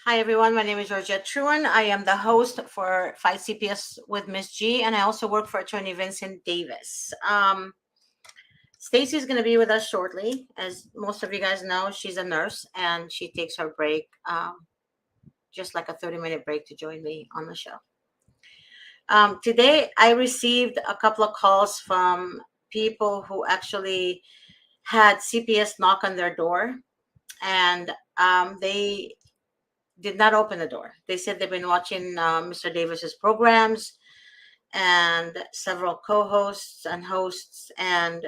Hi, everyone. My name is Georgette Truan. I am the host for Fight CPS with Ms. G, and I also work for Attorney Vincent Davis. Stacy is going to be with us shortly. As most of you guys know, she's a nurse and she takes her break, just like a 30-minute break, to join me on the show. Today, I received a couple of calls from people who actually had CPS knock on their door, and they did not open the door. They said they've been watching Mr. Davis's programs and several co-hosts and hosts, and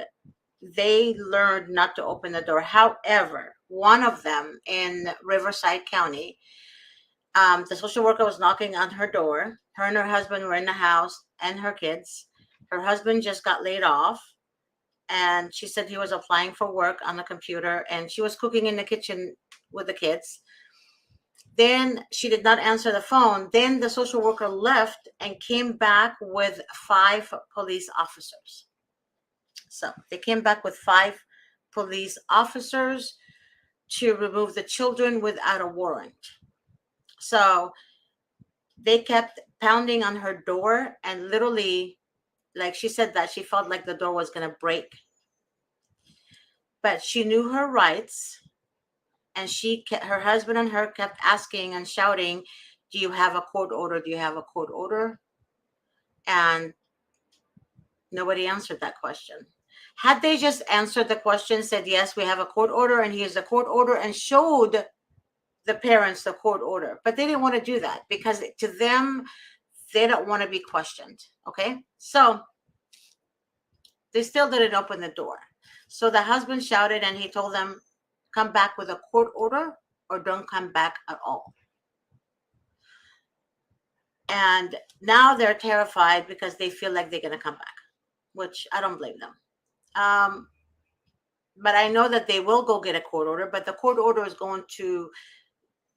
they learned not to open the door. However, one of them in Riverside County, the social worker was knocking on her door. Her and her husband were in the house and her kids. Her husband just got laid off, and she said he was applying for work on the computer, and she was cooking in the kitchen with the kids. Then she did not answer the phone. Then the social worker left and came back with 5 police officers. So they came back with 5 police officers to remove the children without a warrant. So they kept pounding on her door, and literally, like she said, that she felt like the door was going to break. But she knew her rights, and her husband and her kept asking and shouting, "Do you have a court order? Do you have a court order?" And nobody answered that question. Had they just answered the question, said, "Yes, we have a court order, and here's the court order," and showed the parents the court order, but they didn't want to do that because to them, they don't want to be questioned. Okay. So they still didn't open the door. So the husband shouted and he told them, "Come back with a court order or don't come back at all." And now they're terrified because they feel like they're going to come back, which I don't blame them. But I know that they will go get a court order, but the court order is going to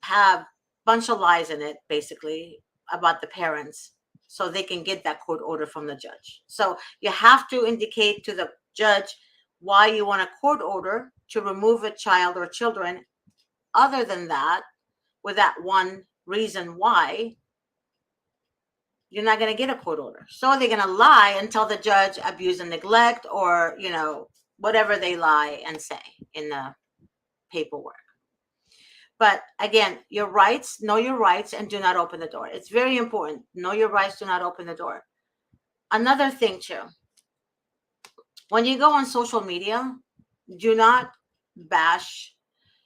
have a bunch of lies in it, basically, about the parents, so they can get that court order from the judge. So you have to indicate to the judge why you want a court order to remove a child or children. Other than that, with that one reason why, you're not going to get a court order. So they're going to lie and tell the judge abuse and neglect, or, whatever they lie and say in the paperwork. But again, your rights, know your rights, and do not open the door. It's very important. Know your rights, do not open the door. Another thing too, when you go on social media, do not bash.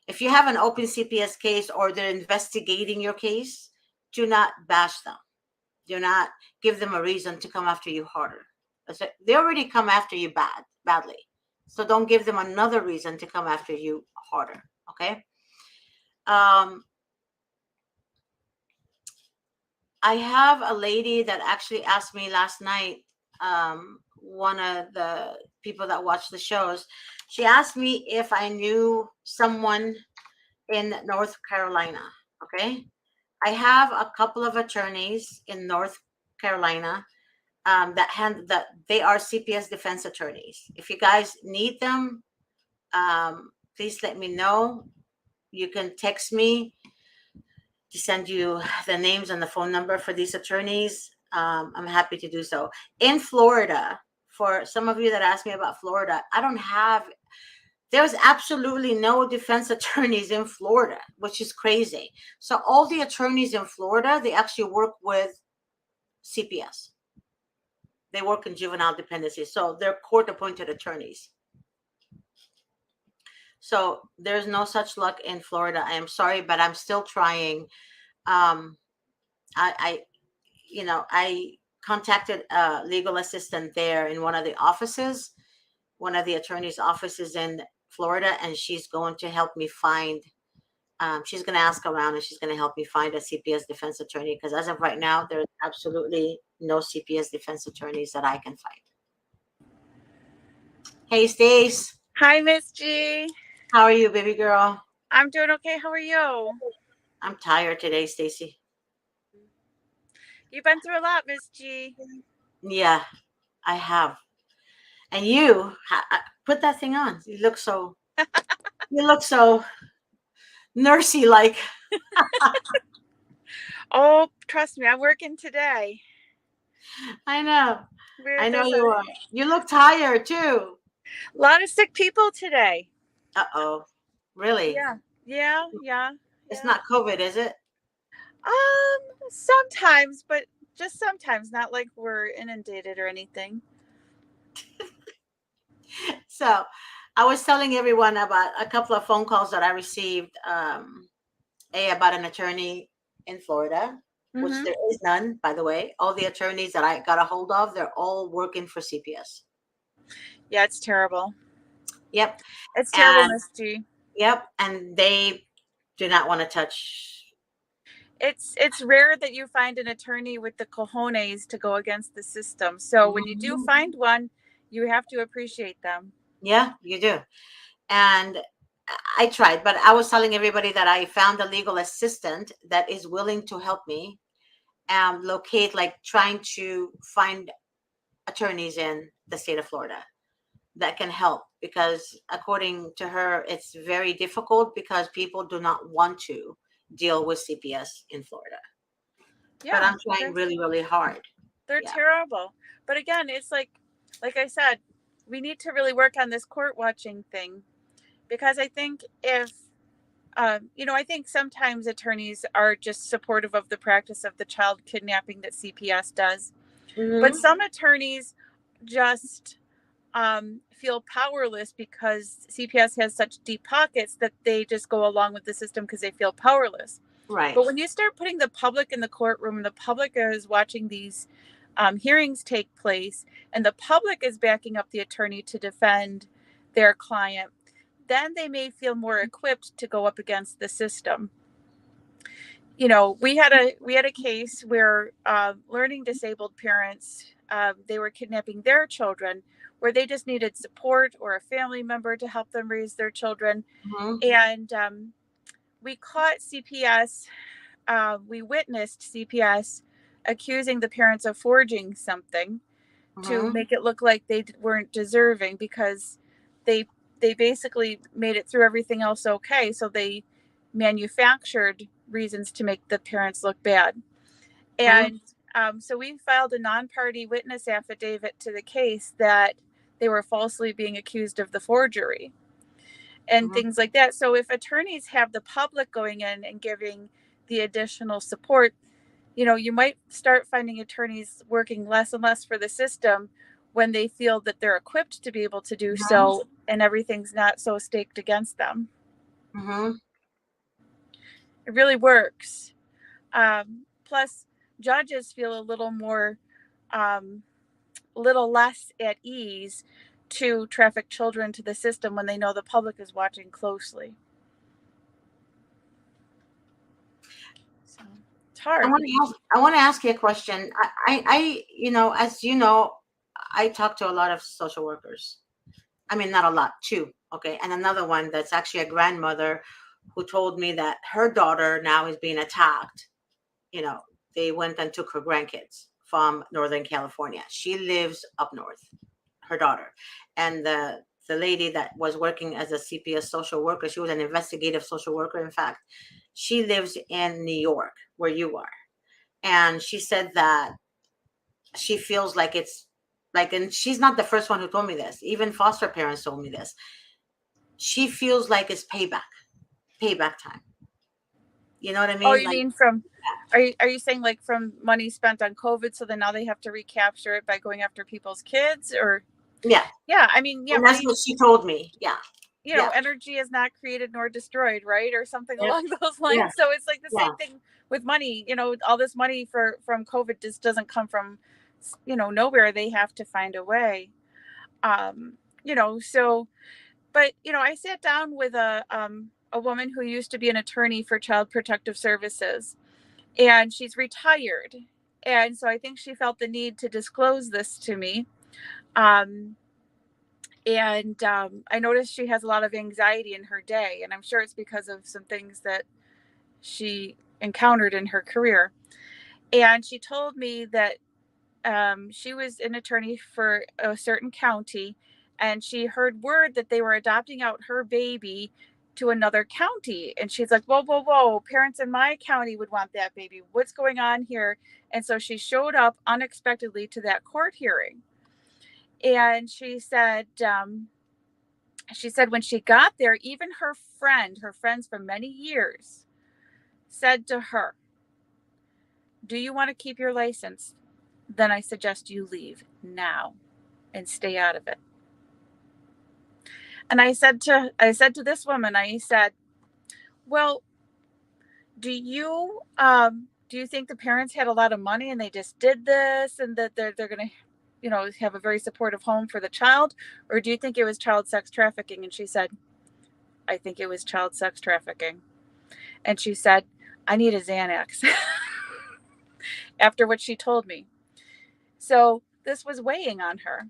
If you have an open CPS case or they're investigating your case, do not bash them. Do not give them a reason to come after you harder. They already come after you badly. So don't give them another reason to come after you harder. Okay. I have a lady that actually asked me last night, one of the people that watch the shows, she asked me if I knew someone in North Carolina. Okay. I have a couple of attorneys in North Carolina that they are CPS defense attorneys. If you guys need them, please let me know. You can text me to send you the names and the phone number for these attorneys. I'm happy to do so. In Florida, for some of you that asked me about Florida, there's absolutely no defense attorneys in Florida, which is crazy. So all the attorneys in Florida, they actually work with CPS. They work in juvenile dependency. So they're court-appointed attorneys. So there's no such luck in Florida. I am sorry, but I'm still trying. I contacted a legal assistant there in one of the offices, one of the attorney's offices in Florida, and she's going to help me find. She's going to ask around and she's going to help me find a CPS defense attorney, because as of right now, there's absolutely no CPS defense attorneys that I can find. Hey, Stace. Hi, Miss G. How are you, baby girl? I'm doing okay. How are you? I'm tired today, Stacy. You've been through a lot, Miss G. Yeah, I have. And you put that thing on. You look so nursey like. Oh, trust me, I'm working today. I know. I know There's you are. You look tired too. a lot of sick people today. Uh-oh. Really? Yeah, yeah, yeah, It's yeah. not COVID, is it? Sometimes, but just sometimes, not like we're inundated or anything. So I was telling everyone about a couple of phone calls that I received, about an attorney in Florida, which Mm-hmm. there is none, by the way. All the attorneys that I got a hold of, they're all working for CPS. Yeah, it's terrible. Yep. It's terrible, And Miss G. yep. And they do not want to touch. It's rare that you find an attorney with the cojones to go against the system. So when you do Mhm. find one, you have to appreciate them. Yeah, you do. And I tried, but I was telling everybody that I found a legal assistant that is willing to help me locate, like trying to find attorneys in the state of Florida that can help, because according to her, it's very difficult because people do not want to deal with CPS in Florida. But Yeah, I'm trying really, really hard. they're Yeah. terrible. But again, it's like I said, we need to really work on this court watching thing because I think if I think sometimes attorneys are just supportive of the practice of the child kidnapping that CPS does, but Hmm. some attorneys just feel powerless because CPS has such deep pockets that they just go along with the system because they feel powerless. Right. But when you start putting the public in the courtroom and the public is watching these hearings take place and the public is backing up the attorney to defend their client, then they may feel more equipped to go up against the system. We had a case where learning disabled parents, they were kidnapping their children, where they just needed support or a family member to help them raise their children. Hmm. And we caught CPS. We witnessed CPS accusing the parents of forging something to Hmm. make it look like they weren't deserving because they they basically made it through everything else okay, so they manufactured reasons to make the parents look bad. Hmm. And so we filed a non-party witness affidavit to the case that they were falsely being accused of the forgery and Hmm. things like that. So if attorneys have the public going in and giving the additional support, you might start finding attorneys working less and less for the system when they feel that they're equipped to be able to do Hmm. so and everything's not so staked against them. Hmm. It really works. Plus, judges feel a little more, little less at ease to traffic children to the system when they know the public is watching closely. So it's I hard. want to ask. I want to ask you a question. As you know, I talk to a lot of social workers. I mean, not a lot, two. Okay, and another one that's actually a grandmother who told me that her daughter now is being attacked. You know, they went and took her grandkids from Northern California. She lives up north. Her daughter, and the lady that was working as a CPS social worker, she was an investigative social worker. In fact, she lives in New York, where you are, and she said that she feels like it's like, and she's not the first one who told me this. Even foster parents told me this. She feels like it's payback time. You know what I Oh, mean? you Like, mean from, are you saying like from money spent on COVID, so then now they have to recapture it by going after people's kids? Or yeah, yeah, I mean, yeah, and that's money, what she told me. Yeah, yeah, energy is not created nor destroyed, right? Or something yeah, along those yeah, lines. So it's like the yeah. same thing with money. All this money from COVID just doesn't come from, nowhere. They have to find a way. Um, so, but I sat down with a woman who used to be an attorney for Child Protective Services, and she's retired. And so I think she felt the need to disclose this to me. Um, and I noticed she has a lot of anxiety in her day, and I'm sure it's because of some things that she encountered in her career. And she told me that she was an attorney for a certain county, and she heard word that they were adopting out her baby to another county. And she's like, whoa, whoa, whoa, parents in my county would want that baby. What's going on here? And so she showed up unexpectedly to that court hearing. And she said when she got there, even her friends for many years said to her, do you want to keep your license? Then I suggest you leave now and stay out of it. And I said to this woman, I said, well, do you think the parents had a lot of money and they just did this and that they're going to, have a very supportive home for the child? Or do you think it was child sex trafficking? And she said, I think it was child sex trafficking. And she said, I need a Xanax after what she told me. So this was weighing on her.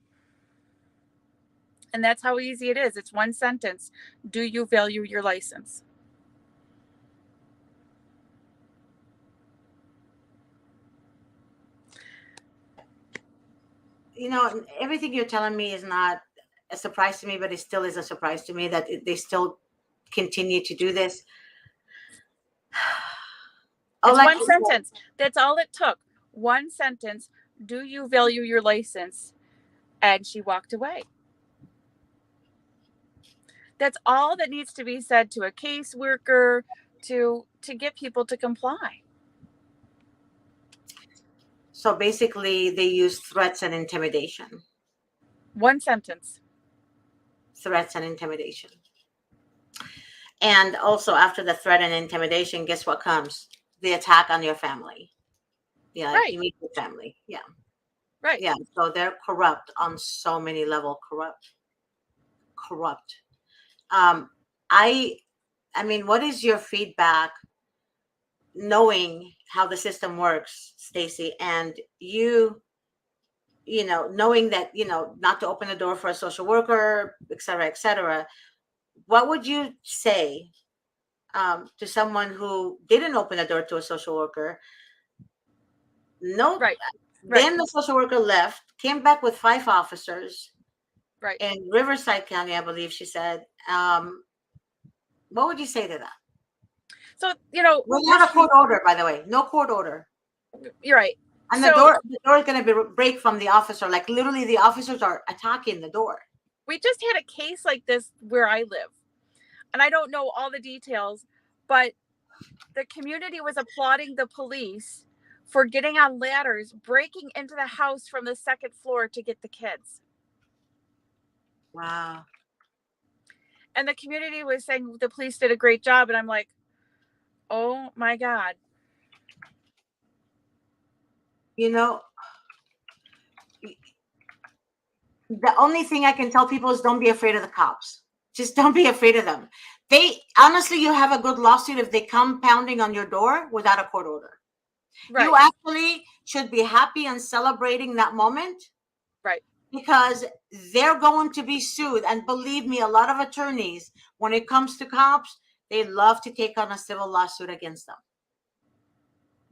And that's how easy it is. It's one sentence. Do you value your license? Everything you're telling me is not a surprise to me, but it still is a surprise to me that they still continue to do this. It's one sentence. That's all it took. One sentence. Do you value your license? And she walked away. That's all that needs to be said to a caseworker to get people to comply. So basically, they use threats and intimidation. One sentence. Threats and intimidation. And also, after the threat and intimidation, guess what comes? The attack on your family. Yeah, right. Immediate family. Yeah. Right. Yeah. So they're corrupt on so many levels. Corrupt. I mean, what is your feedback knowing how the system works, Stacy, and knowing that, not to open the door for a social worker, et cetera, what would you say to someone who didn't open the door to a social worker? No. Right. Then the social worker left, came back with 5 officers. Right. In Riverside County, I believe she said. What would you say to that? So, without a court order, by the way, no court order. You're right. And the door is going to break from the officer. Like literally, the officers are attacking the door. We just had a case like this where I live, and I don't know all the details, but the community was applauding the police for getting on ladders, breaking into the house from the 2nd floor to get the kids. Wow. And the community was saying the police did a great job. And I'm like, oh my God. The only thing I can tell people is don't be afraid of the cops. Just don't be afraid of them. Honestly, you have a good lawsuit if they come pounding on your door without a court order. Right. You actually should be happy and celebrating that moment. Right. Because they're going to be sued. And believe me, a lot of attorneys, when it comes to cops, they love to take on a civil lawsuit against them.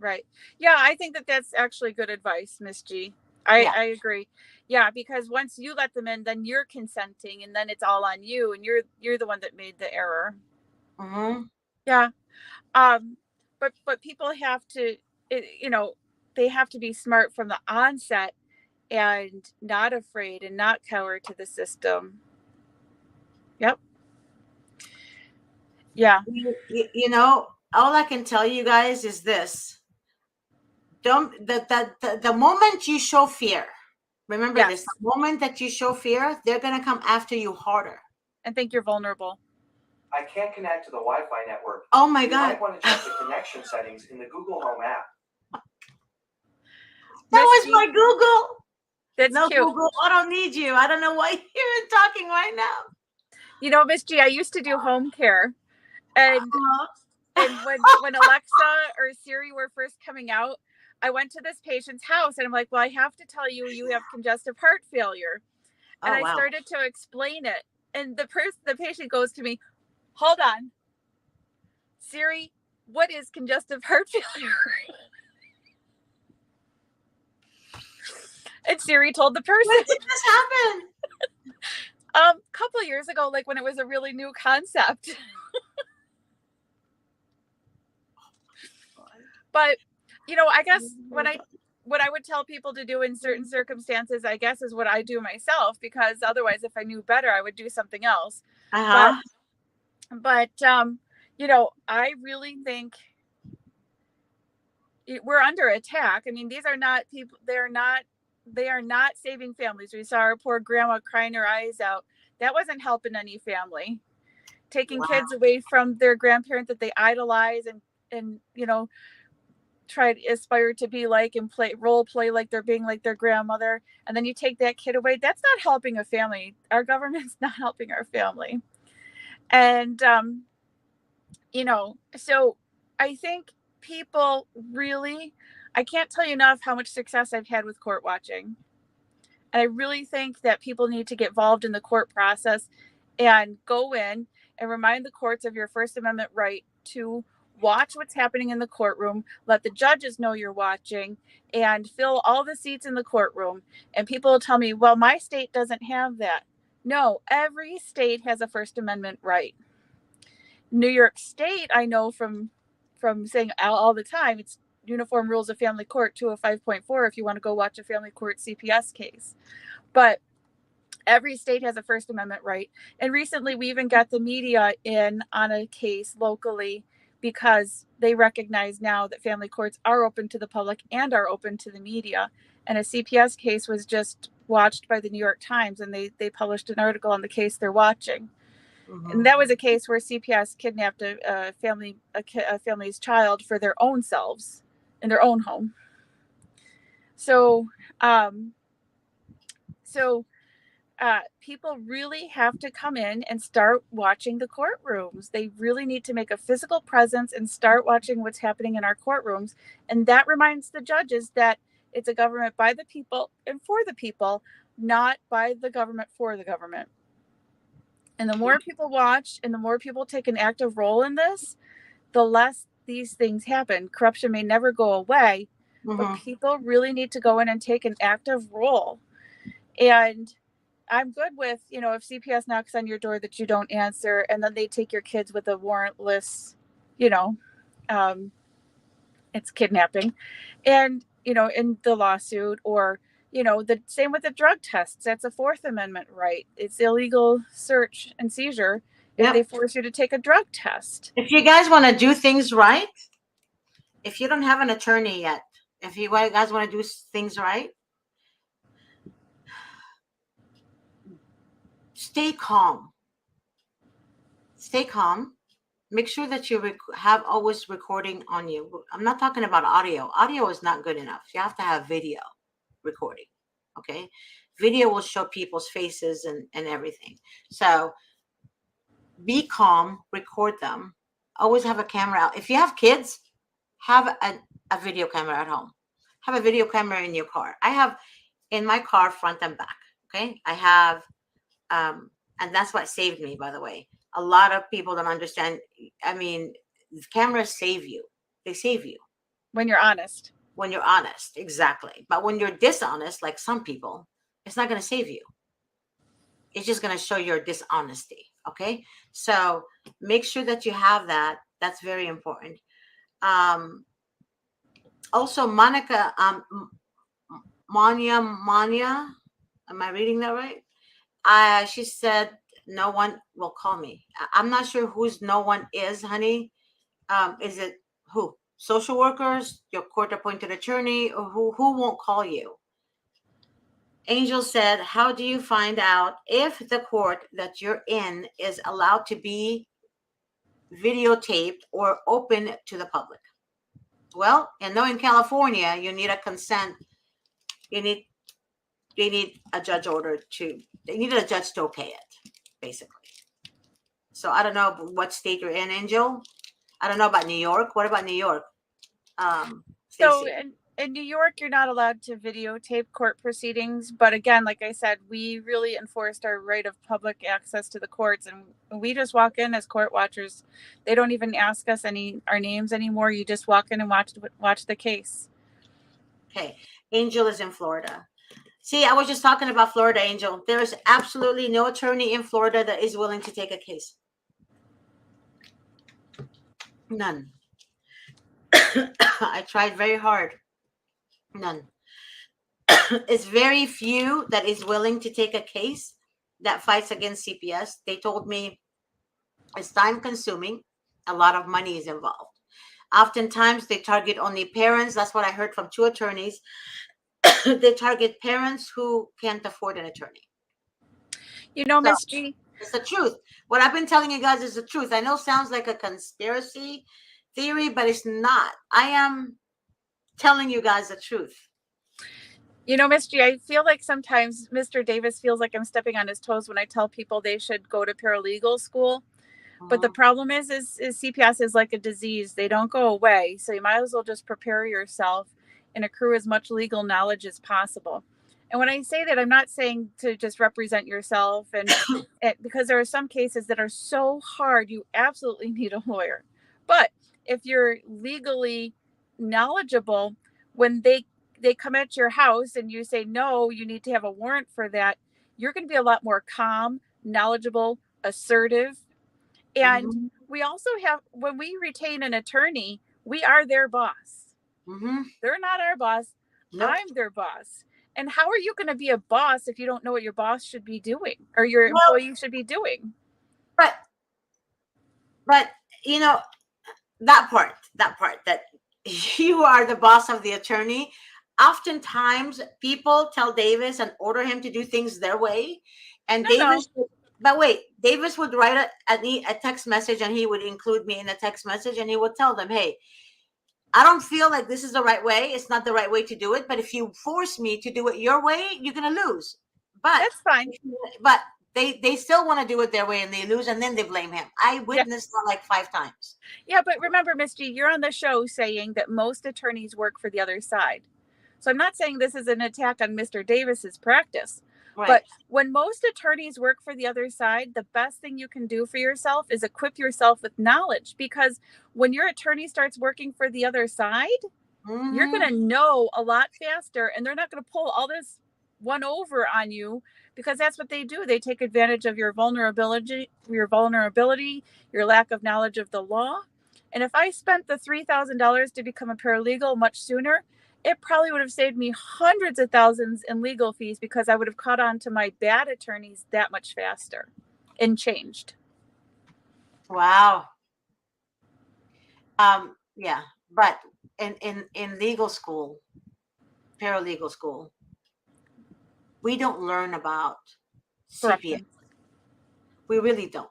Right. Yeah, I think that's actually good advice, Miss G. I agree. Yeah, because once you let them in, then you're consenting, and then it's all on you, and you're the one that made the error. Mm-hmm. Yeah. But people have to, they have to be smart from the onset and not afraid and not cower to the system. Yep. Yeah. All I can tell you guys is this. The moment you show fear, remember this, the moment that you show fear, they're going to come after you harder. And think you're vulnerable. I can't connect to the Wi-Fi network. Oh my God. You might want to check the connection settings in the Google Home app. That was my Google. That's no cute. Google, I don't need you. I don't know why you're talking right now. Miss G, I used to do home care. And when Alexa or Siri were first coming out, I went to this patient's house and I'm like, well, I have to tell you, you have congestive heart failure. And I started to explain it. And the patient goes to me, hold on, Siri, what is congestive heart failure? And Siri told the person. When did this happen? Couple of years ago, like when it was a really new concept. But, I guess what I would tell people to do in certain circumstances, I guess, is what I do myself, because otherwise, if I knew better, I would do something else. Uh-huh. But I really think we're under attack. I mean, these are not people. They are not saving families. We saw our poor grandma crying her eyes out. That wasn't helping any family. Taking kids away from their grandparent that they idolize and try to aspire to be like and role play like they're being like their grandmother, and then you take that kid away. That's not helping a family. Our government's not helping our family. And so I think people really, I can't tell you enough how much success I've had with court watching. And I really think that people need to get involved in the court process and go in and remind the courts of your First Amendment right to watch what's happening in the courtroom, let the judges know you're watching, and fill all the seats in the courtroom. And people will tell me, well, my state doesn't have that. No, every state has a First Amendment right. New York State, I know from saying all the time, it's Uniform Rules of Family Court 205.4 if you want to go watch a family court CPS case. But every state has a First Amendment right. And recently we even got the media in on a case locally because they recognize now that family courts are open to the public and are open to the media. And a CPS case was just watched by the New York Times, and they published an article on the case they're watching. Mm-hmm. And that was a case where CPS kidnapped a family's child for their own selves in their own home. So people really have to come in and start watching the courtrooms. They really need to make a physical presence and start watching what's happening in our courtrooms. And that reminds the judges that it's a government by the people and for the people, not by the government for the government. And the more people watch and the more people take an active role in this, the less these things happen. Corruption may never go away, but people really need to go in and take an active role. And I'm good with, if CPS knocks on your door that you don't answer, and then they take your kids with a warrantless, it's kidnapping. And, in the lawsuit, or, the same with the drug tests. That's a Fourth Amendment right. It's illegal search and seizure if they force you to take a drug test. If you guys want to do things right, if you don't have an attorney yet, if you guys want to do things right, stay calm. Stay calm. Make sure that you have always recording on you. I'm not talking about audio. Audio is not good enough. You have to have video recording. Okay. Video will show people's faces and everything. So be calm, record them. Always have a camera out. If you have kids, have a video camera at home. Have a video camera in your car. I have in my car, front and back. Okay. I have, and that's what saved me, by the way. A lot of people don't understand. I mean, cameras save you. They save you. When you're honest. When you're honest, exactly. But when you're dishonest, like some people, it's not going to save you. It's just going to show your dishonesty. Okay? So make sure that you have that. That's very important. Also, Monica, Manya, am I reading that right? She said, no one will call me. I'm not sure whose no one is, honey. Is it who? Social workers, your court-appointed attorney, or who won't call you? Angel said, how do you find out if the court that you're in is allowed to be videotaped or open to the public? Well, in California, you need a consent. They need a judge order they need a judge to okay it, basically. So I don't know what state you're in, Angel. I don't know about New York. What about New York? So in New York, you're not allowed to videotape court proceedings. But again, like I said, we really enforced our right of public access to the courts. And we just walk in as court watchers. They don't even ask us our names anymore. You just walk in and watch the case. Okay. Angel is in Florida. See, I was just talking about Florida, Angel. There is absolutely no attorney in Florida that is willing to take a case. None. I tried very hard. None. It's very few that is willing to take a case that fights against CPS. They told me it's time consuming. A lot of money is involved. Oftentimes they target only parents. That's what I heard from 2 attorneys. They target parents who can't afford an attorney. You know, So Miss G, it's the truth. What I've been telling you guys is the truth. I know it sounds like a conspiracy theory, but it's not. I am telling you guys the truth. you know, Miss G, I feel like sometimes Mr. Davis feels like I'm stepping on his toes when I tell people they should go to paralegal school. But the problem is CPS is like a disease. They don't go away. So you might as well just prepare yourself and accrue as much legal knowledge as possible. And when I say that, I'm not saying to just represent yourself and because there are some cases that are so hard, you absolutely need a lawyer. But if you're legally knowledgeable, when they come at your house and you say, no, you need to have a warrant for that, you're going to be a lot more calm, knowledgeable, assertive. And Mhm. we also have, when we retain an attorney, we are their boss. Mhm. They're not our boss. Nope. I'm their boss. And how are you going to be a boss if you don't know what your boss should be doing or your Well, employee should be doing? but you know that part that you are the boss of the attorney. Oftentimes, people tell Davis and order him to do things their way, and No. But wait, Davis would write a text message, and he would include me in the text message, and he would tell them, "Hey, I don't feel like this is the right way. It's not the right way to do it. But if you force me to do it your way, you're gonna lose." But That's fine. but they still want to do it their way, and they lose, and then they blame him. I Yeah. witnessed that like 5 times. Yeah, but remember, Miss G, you're on the show saying that most attorneys work for the other side. So I'm not saying this is an attack on Mr. Davis's practice. Right. But when most attorneys work for the other side, the best thing you can do for yourself is equip yourself with knowledge. Because when your attorney starts working for the other side, you're going to know a lot faster, and they're not going to pull all this one over on you, because that's what they do. They take advantage of your vulnerability, your lack of knowledge of the law. And if I spent the $3,000 to become a paralegal much sooner, it probably would have saved me hundreds of thousands in legal fees, because I would have caught on to my bad attorneys that much faster and changed. Wow. Yeah, but in legal school, paralegal school, we don't learn about CPS. Corruption. We really don't.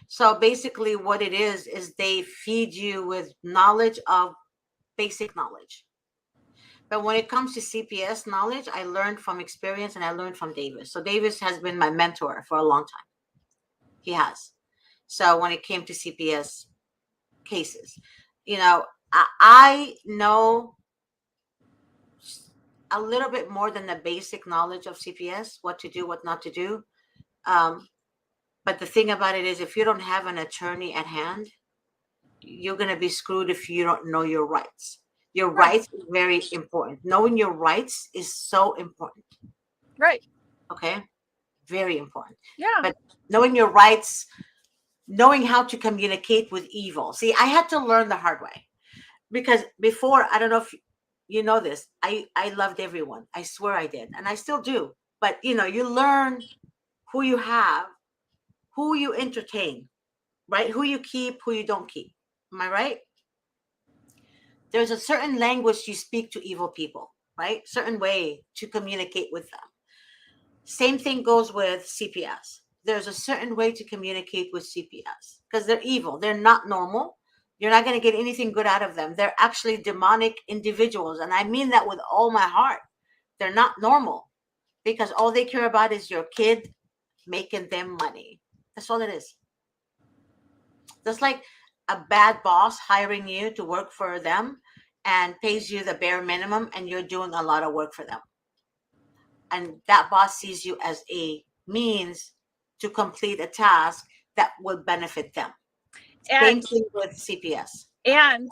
So basically, what it is they feed you with knowledge of basic knowledge. But when it comes to CPS knowledge, I learned from experience, and I learned from Davis. So Davis has been my mentor for a long time. He has. So when it came to CPS cases, I know a little bit more than the basic knowledge of CPS, what to do, what not to do. But the thing about it is, if you don't have an attorney at hand, you're going to be screwed if you don't know your rights. Your rights is very important. Knowing your rights is so important. Right. Okay? Very important. Yeah. But knowing your rights, knowing how to communicate with evil. See, I had to learn the hard way. Because before, I don't know if you know this, I loved everyone. I swear I did. And I still do. But, you learn who you have, who you entertain, right? Who you keep, who you don't keep. Am I right? There's a certain language you speak to evil people, right? Certain way to communicate with them. Same thing goes with CPS. There's a certain way to communicate with CPS because they're evil. They're not normal. You're not going to get anything good out of them. They're actually demonic individuals. And I mean that with all my heart. They're not normal because all they care about is your kid making them money. That's all it is. Just like a bad boss hiring you to work for them and pays you the bare minimum, and you're doing a lot of work for them. And that boss sees you as a means to complete a task that will benefit them. Same And thing with CPS. And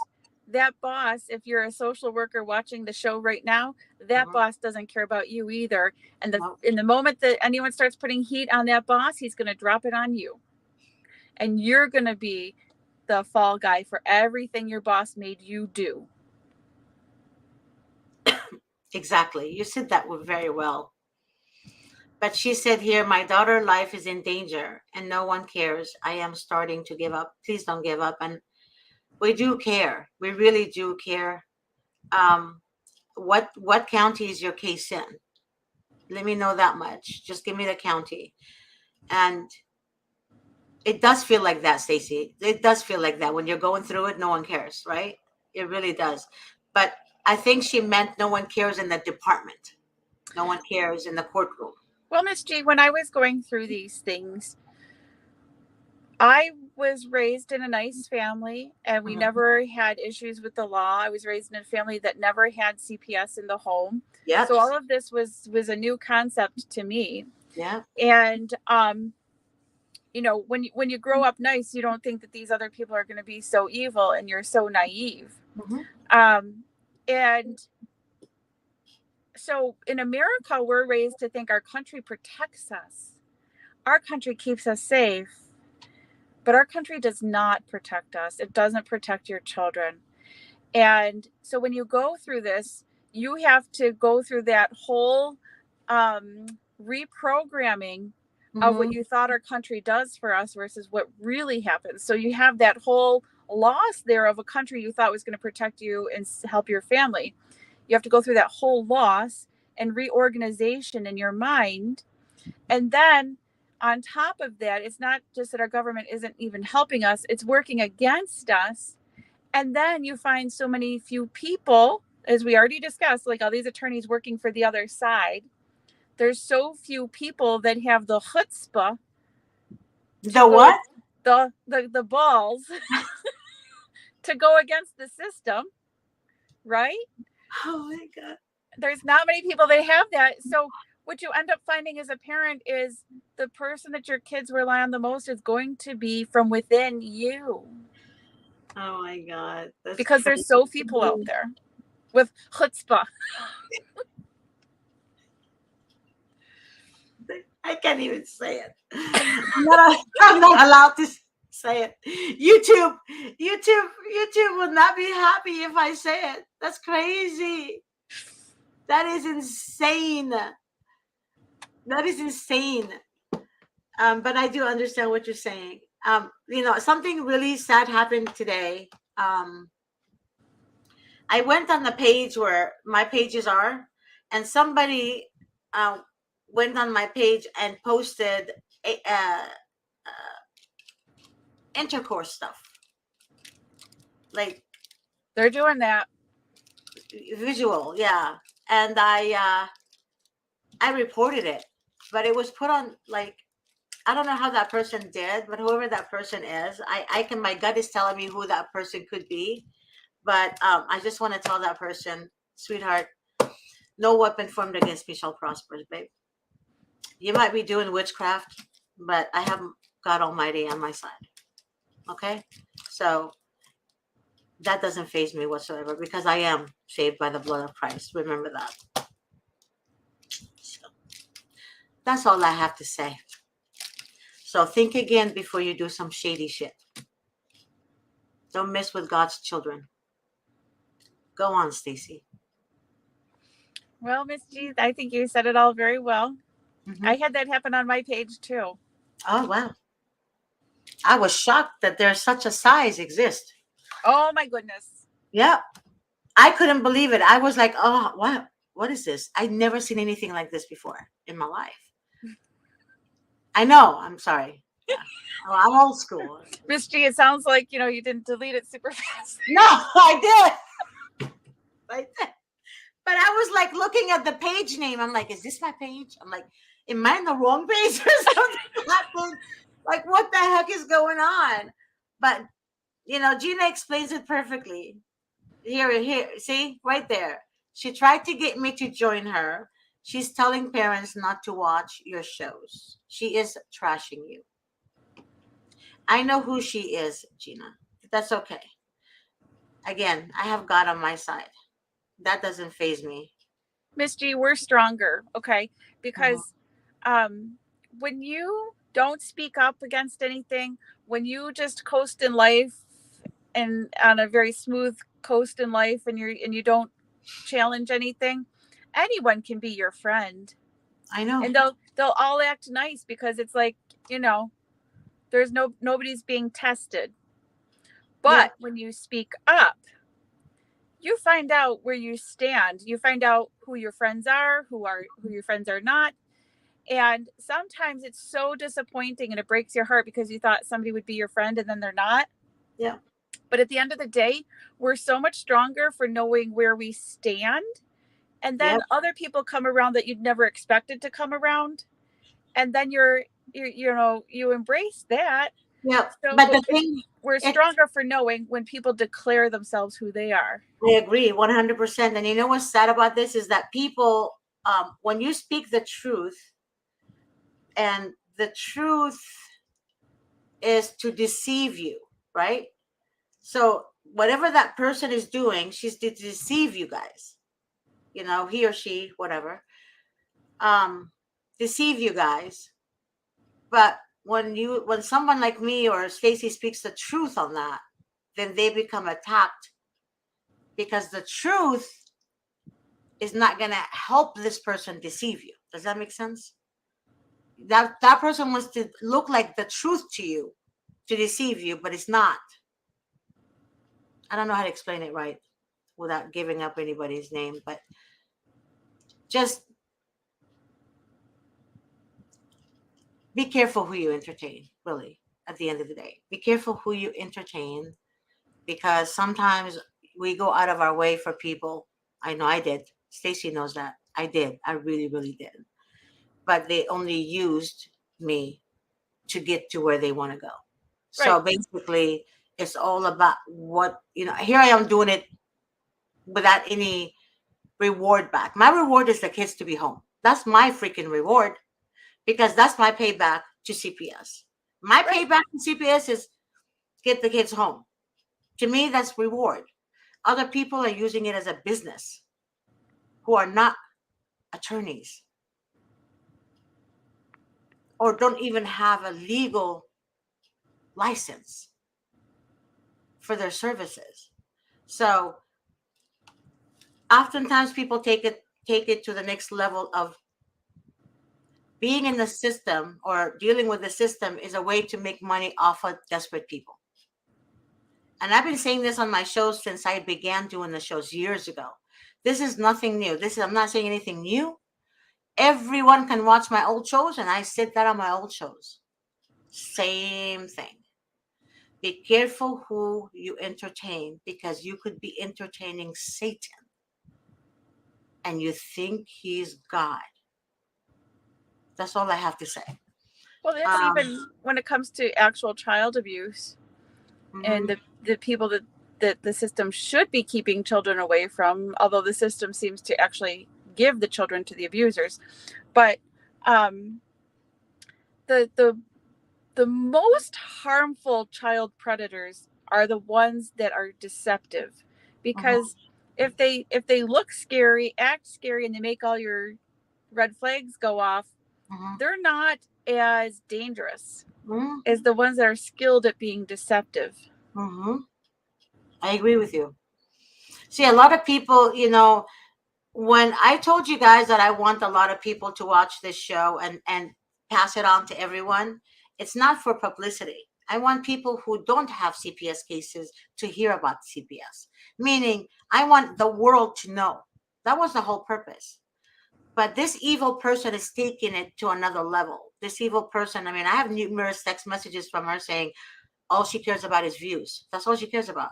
that boss, if you're a social worker watching the show right now, that Mhm. boss doesn't care about you either. And No. in the moment that anyone starts putting heat on that boss, he's going to drop it on you. And you're going to be the fall guy for everything your boss made you do. Exactly. You said that very well. But she said here, my daughter's life is in danger and no one cares. I am starting to give up. Please don't give up. And we do care. We really do care. Um, what county is your case in? Let me know that much. Just give me the county. And it does feel like that, Stacey. It does feel like that when you're going through it. No one cares, right? It really does. But I think she meant no one cares in the department. No one cares in the courtroom. Well, Miss G, when I was going through these things, I was raised in a nice family and we Mhm. never had issues with the law. I was raised in a family that never had CPS in the home. Yep. So all of this was a new concept to me. Yeah. And you know, when you grow up nice, you don't think that these other people are going to be so evil and you're so naive. Mhm. And so in America, we're raised to think our country protects us. Our country keeps us safe. But our country does not protect us. It doesn't protect your children. And so when you go through this, you have to go through that whole reprogramming of what Mhm. you thought our country does for us versus what really happens. So you have that whole loss there of a country you thought was going to protect you and help your family. You have to go through that whole loss and reorganization in your mind. And then on top of that, it's not just that our government isn't even helping us, it's working against us. And then you find so many few people, as we already discussed, like all these attorneys working for the other side. There's so few people that have the chutzpah to The go what? the balls to go against the system, right? Oh my God. There's not many people that have that. So what you end up finding as a parent is the person that your kids rely on the most is going to be from within you. Oh my God. That's Because there's so few people out there with chutzpah. I can't even say it. I'm not allowed to say it. YouTube will not be happy if I say it. That's crazy. That is insane. That is insane. But I do understand what you're saying. Something really sad happened today. I went on the page where my pages are, and somebody uh, went on my page and posted intercourse stuff, like They're doing that. visual, yeah. And I reported it, but it was put on like I don't know how that person did, but whoever that person is, I can my gut is telling me who that person could be, but I just want to tell that person, sweetheart, no weapon formed against me shall prosper, babe. You might be doing witchcraft, but I have God Almighty on my side. Okay, so that doesn't faze me whatsoever because I am saved by the blood of Christ. Remember that. So that's all I have to say. So think again before you do some shady shit. Don't mess with God's children. Go on, Stacy. Well, Miss G, I think you said it all very well. Mm-hmm. I had that happen on my page too. Oh wow! I was shocked that there's such a size exist. Oh my goodness. Yeah, I couldn't believe it. I was like, oh, what? What is this? I'd never seen anything like this before in my life. I know. I'm sorry. Yeah. Oh, I'm old school. Miss G, it sounds like, you didn't delete it super fast. No, I did. I did. But I was like looking at the page name. I'm like, is this my page? I'm like, am I in the wrong page or something? Like, what the heck is going on? But Gina explains it perfectly. Here, see, right there. She tried to get me to join her. She's telling parents not to watch your shows. She is trashing you. I know who she is, Gina. That's okay. Again, I have God on my side. That doesn't faze me. Miss G, we're stronger, okay? Mhm. Because when you don't speak up against anything, when you just coast in life and on a very smooth coast in life, and you don't challenge anything, anyone can be your friend, I know. and they'll all act nice because it's like, you know, there's nobody's being tested. Yep. But when you speak up, you find out where you stand. You find out who your friends are, who your friends are not. And sometimes it's so disappointing and it breaks your heart because you thought somebody would be your friend and then they're not. Yep. But at the end of the day, we're so much stronger for knowing where we stand. And then Yep. other people come around that you'd never expected to come around. And then you know, you embrace that. Yep. So But the thing, we're it, stronger for knowing when people declare themselves who they are. I agree 100%. And you know what's sad about this is that people, when you speak the truth, and the truth is to deceive you, right? So whatever that person is doing, she's to deceive you guys. You know, he or she, whatever, um, deceive you guys. But when someone like me or Stacy speaks the truth on that, then they become attacked because the truth is not going to help this person deceive you. Does that make sense? That person wants to look like the truth to you to deceive you, but it's not. I don't know how to explain it right without giving up anybody's name, but just be careful who you entertain, really, at the end of the day. Be careful who you entertain because sometimes we go out of our way for people. I know I did. Stacy knows that. I did. I really, really did. But they only used me to get to where they want to go. So Right. basically, it's all about what, here I am doing it without any reward back. My reward is the kids to be home. That's my freaking reward because that's my payback to CPS. My Right. payback to CPS is get the kids home. To me, that's reward. Other people are using it as a business who are not attorneys or don't even have a legal license for their services. So oftentimes people take it to the next level of being in the system or dealing with the system is a way to make money off of desperate people. And I've been saying this on my shows since I began doing the shows years ago. This is nothing new. I'm not saying anything new. Everyone can watch my old shows, and I said that on my old shows. Same thing. Be careful who you entertain because you could be entertaining Satan and you think he's God. That's all I have to say. Well, that's Um, even when it comes to actual child abuse and mhm, the people that the system should be keeping children away from, although the system seems to actually give the children to the abusers. But um, the the the most harmful child predators are the ones that are deceptive, mhm, because if they look scary, act scary, and they make all your red flags go off, mhm, they're not as dangerous mhm, as the ones that are skilled at being deceptive. mhm. I agree with you. See, a lot of people, when I told you guys that I want a lot of people to watch this show and pass it on to everyone, it's not for publicity. I want people who don't have CPS cases to hear about CPS. Meaning, I want the world to know. That was the whole purpose. But this evil person is taking it to another level. This evil person, I mean, I have numerous text messages from her saying all she cares about is views. That's all she cares about.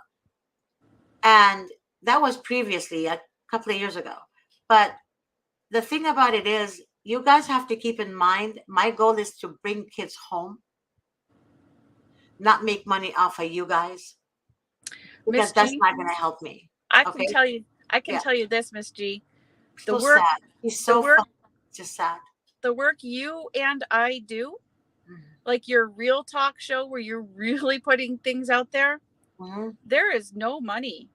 And that was previously a couple of years ago. But the thing about it is, you guys have to keep in mind, my goal is to bring kids home, not make money off of you guys, because Miss that's G, not going to help me. I can Okay? tell you, I can Yeah. tell you this, Miss G, the So work, sad. He's the so work, fucking just sad. the work you and I do, Mhm. like your real talk show where you're really putting things out there, Mhm. there is no money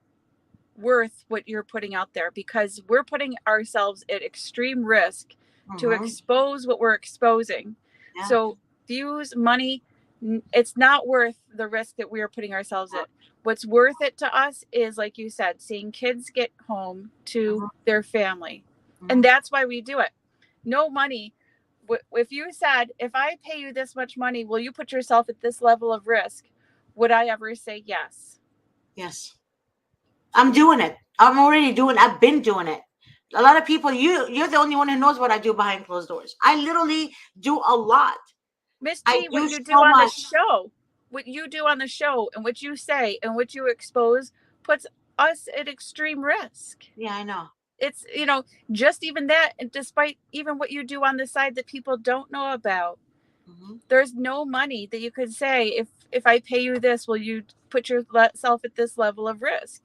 worth what you're putting out there, because we're putting ourselves at extreme risk to expose what we're exposing. Yeah. So views, money, it's not worth the risk that we are putting ourselves at. What's worth it to us is, like you said, seeing kids get home to their family. And that's why we do it. No money. If you said, if I pay you this much money, will you put yourself at this level of risk? Would I ever say yes? Yes. I'm doing it. I've been doing it. A lot of people, you're the only one who knows what I do behind closed doors. I literally do a lot. Miss I G, do what you do so on the much. show, what you do on the show and what you say and what you expose puts us at extreme risk. Yeah, I know. It's, just even that, and despite even what you do on the side that people don't know about, there's no money that you could say, if I pay you this, will you put yourself at this level of risk?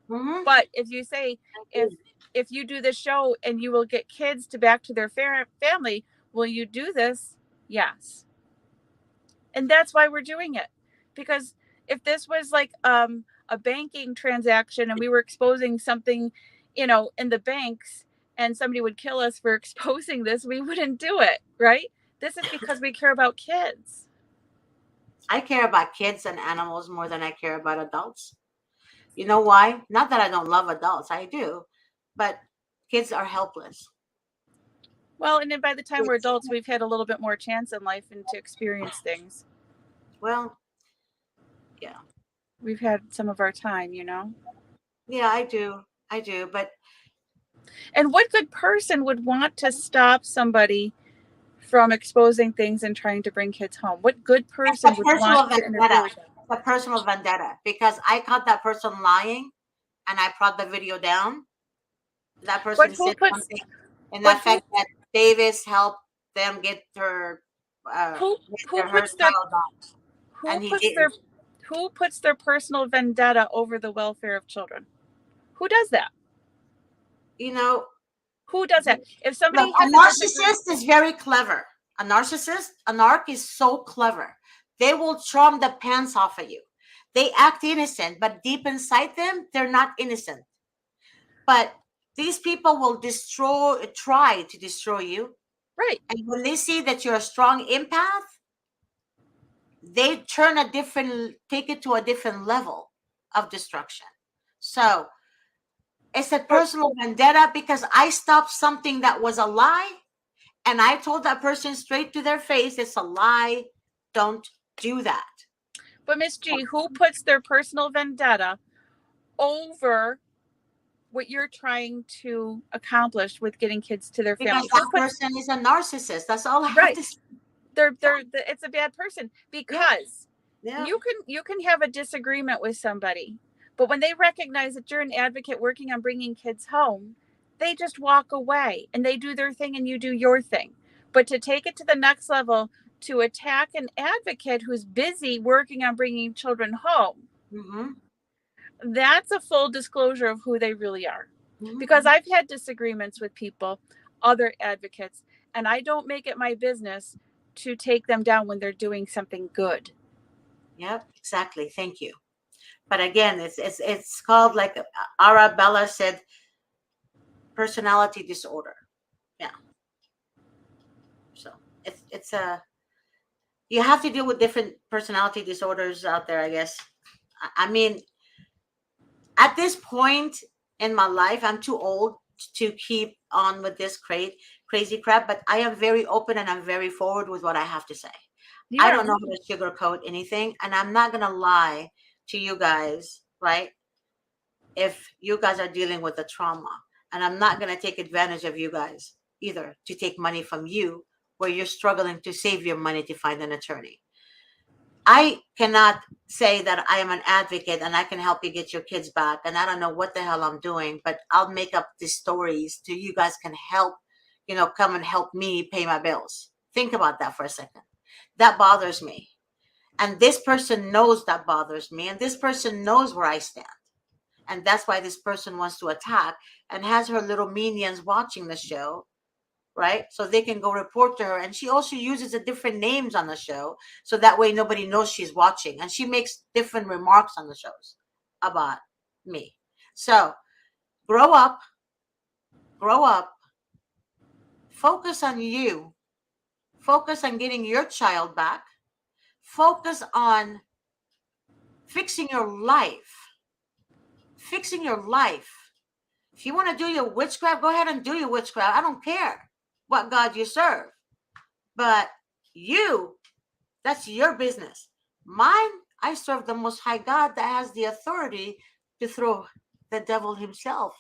But if you say, if you do this show and you will get kids to back to their family, will you do this? Yes. And that's why we're doing it. Because if this was like a banking transaction and we were exposing something, in the banks, and somebody would kill us for exposing this, we wouldn't do it, right? This is because we care about kids. I care about kids and animals more than I care about adults. You know why? Not that I don't love adults, I do, but kids are helpless. Well, and then by the time we're adults, we've had a little bit more chance in life and to experience things. Well, yeah. We've had some of our time, Yeah, I do. But and what good person would want to stop somebody from exposing things and trying to bring kids home? What good person would want to interfere with that? It's a personal vendetta, because I caught that person lying and I brought the video down. That person said something in the fact that Davis helped them get her who puts their personal vendetta over the welfare of children? Who does that? Who does that? If somebody a narcissist is very clever. A narc is so clever. They will charm the pants off of you. They act innocent, but deep inside them, they're not innocent. But these people will try to destroy you. Right. And when they see that you're a strong empath, they take it to a different level of destruction. So it's a personal vendetta, because I stopped something that was a lie, and I told that person straight to their face, it's a lie. Don't do that. But Miss G, who puts their personal vendetta over what you're trying to accomplish with getting kids to their family? Because that person is a narcissist. That's all I have to say. It's a bad person, because you can have a disagreement with somebody, but when they recognize that you're an advocate working on bringing kids home, they just walk away and they do their thing and you do your thing. But to take it to the next level, to attack an advocate who's busy working on bringing children home, that's a full disclosure of who they really are. Because I've had disagreements with people, other advocates, and I don't make it my business to take them down when they're doing something good. Yep, exactly. Thank you. But again, it's called, like Arabella said, personality disorder. Yeah. So you have to deal with different personality disorders out there, I guess. I mean, at this point in my life, I'm too old to keep on with this crazy crap, but I am very open and I'm very forward with what I have to say. I don't know how to sugarcoat anything, and I'm not going to lie to you guys, right? If you guys are dealing with a trauma, and I'm not going to take advantage of you guys either to take money from you where you're struggling to save your money to find an attorney. I cannot say that I am an advocate and I can help you get your kids back, and I don't know what the hell I'm doing, but I'll make up these stories so you guys can help, come and help me pay my bills. Think about that for a second. That bothers me. And this person knows that bothers me, and this person knows where I stand. And that's why this person wants to attack and has her little minions watching the show, right? So they can go report to her. And she also uses the different names on the show, so that way nobody knows she's watching. And she makes different remarks on the shows about me. So grow up, grow up, focus on you, focus on getting your child back, focus on fixing your life, fixing your life. If you want to do your witchcraft, go ahead and do your witchcraft. I don't care what God you serve. But you, that's your business. Mine, I serve the Most High God that has the authority to throw the devil himself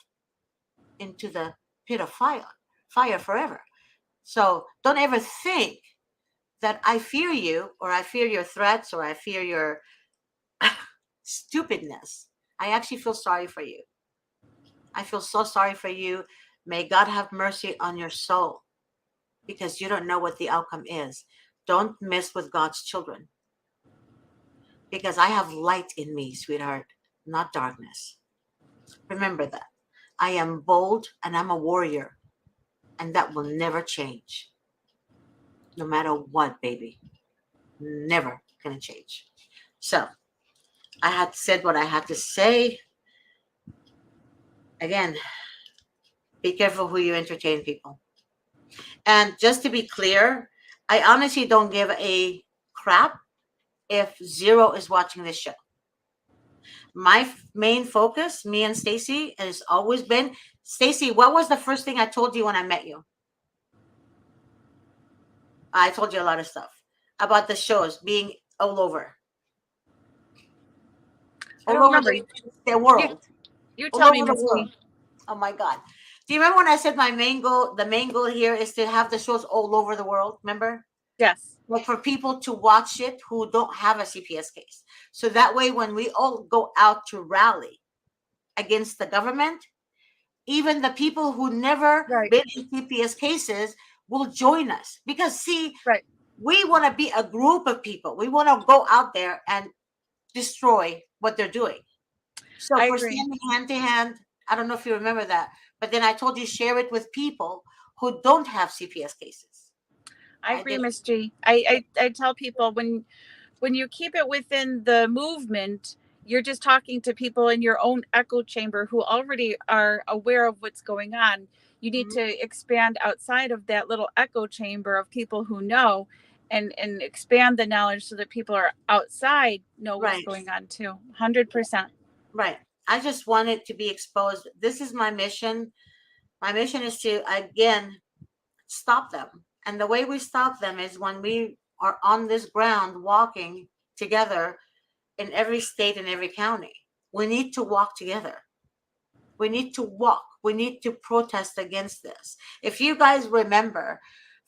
into the pit of fire forever. So don't ever think that I fear you, or I fear your threats, or I fear your stupidness. I actually feel sorry for you. I feel so sorry for you. May God have mercy on your soul, because you don't know what the outcome is. Don't mess with God's children, because I have light in me, sweetheart, not darkness. Remember that. I am bold and I'm a warrior, and that will never change. No matter what, baby. Never gonna change. So I had said what I had to say. Again, be careful who you entertain, people. And just to be clear, I honestly don't give a crap if Zero is watching this show. My main focus, me and Stacy, has always been, Stacy, what was the first thing I told you when I met you? I told you a lot of stuff about the shows being all over. I All don't over remember. the world. You All tell me, over the Miss world. T. Oh my God. Do you remember when I said my main goal, the main goal here is to have the shows all over the world? Remember? Yes. Like for people to watch it who don't have a CPS case. So that way, when we all go out to rally against the government, even the people who never Right. been in CPS cases will join us. Because see, Right. we want to be a group of people. We want to go out there and destroy what they're doing. So I for agree. standing hand to hand, I don't know if you remember that, but then I told you share it with people who don't have CPS cases. I I agree, did. Miss G. I tell people when you keep it within the movement, you're just talking to people in your own echo chamber who already are aware of what's going on. You need Mhm. to expand outside of that little echo chamber of people who know, and expand the knowledge so that people are outside know what's Right, going on too. 100%. right. I just want it to be exposed. This is my mission. My mission is to, again, stop them. And the way we stop them is when we are on this ground walking together in every state and every county. We need to walk together. We need to walk. We need to protest against this. If you guys remember,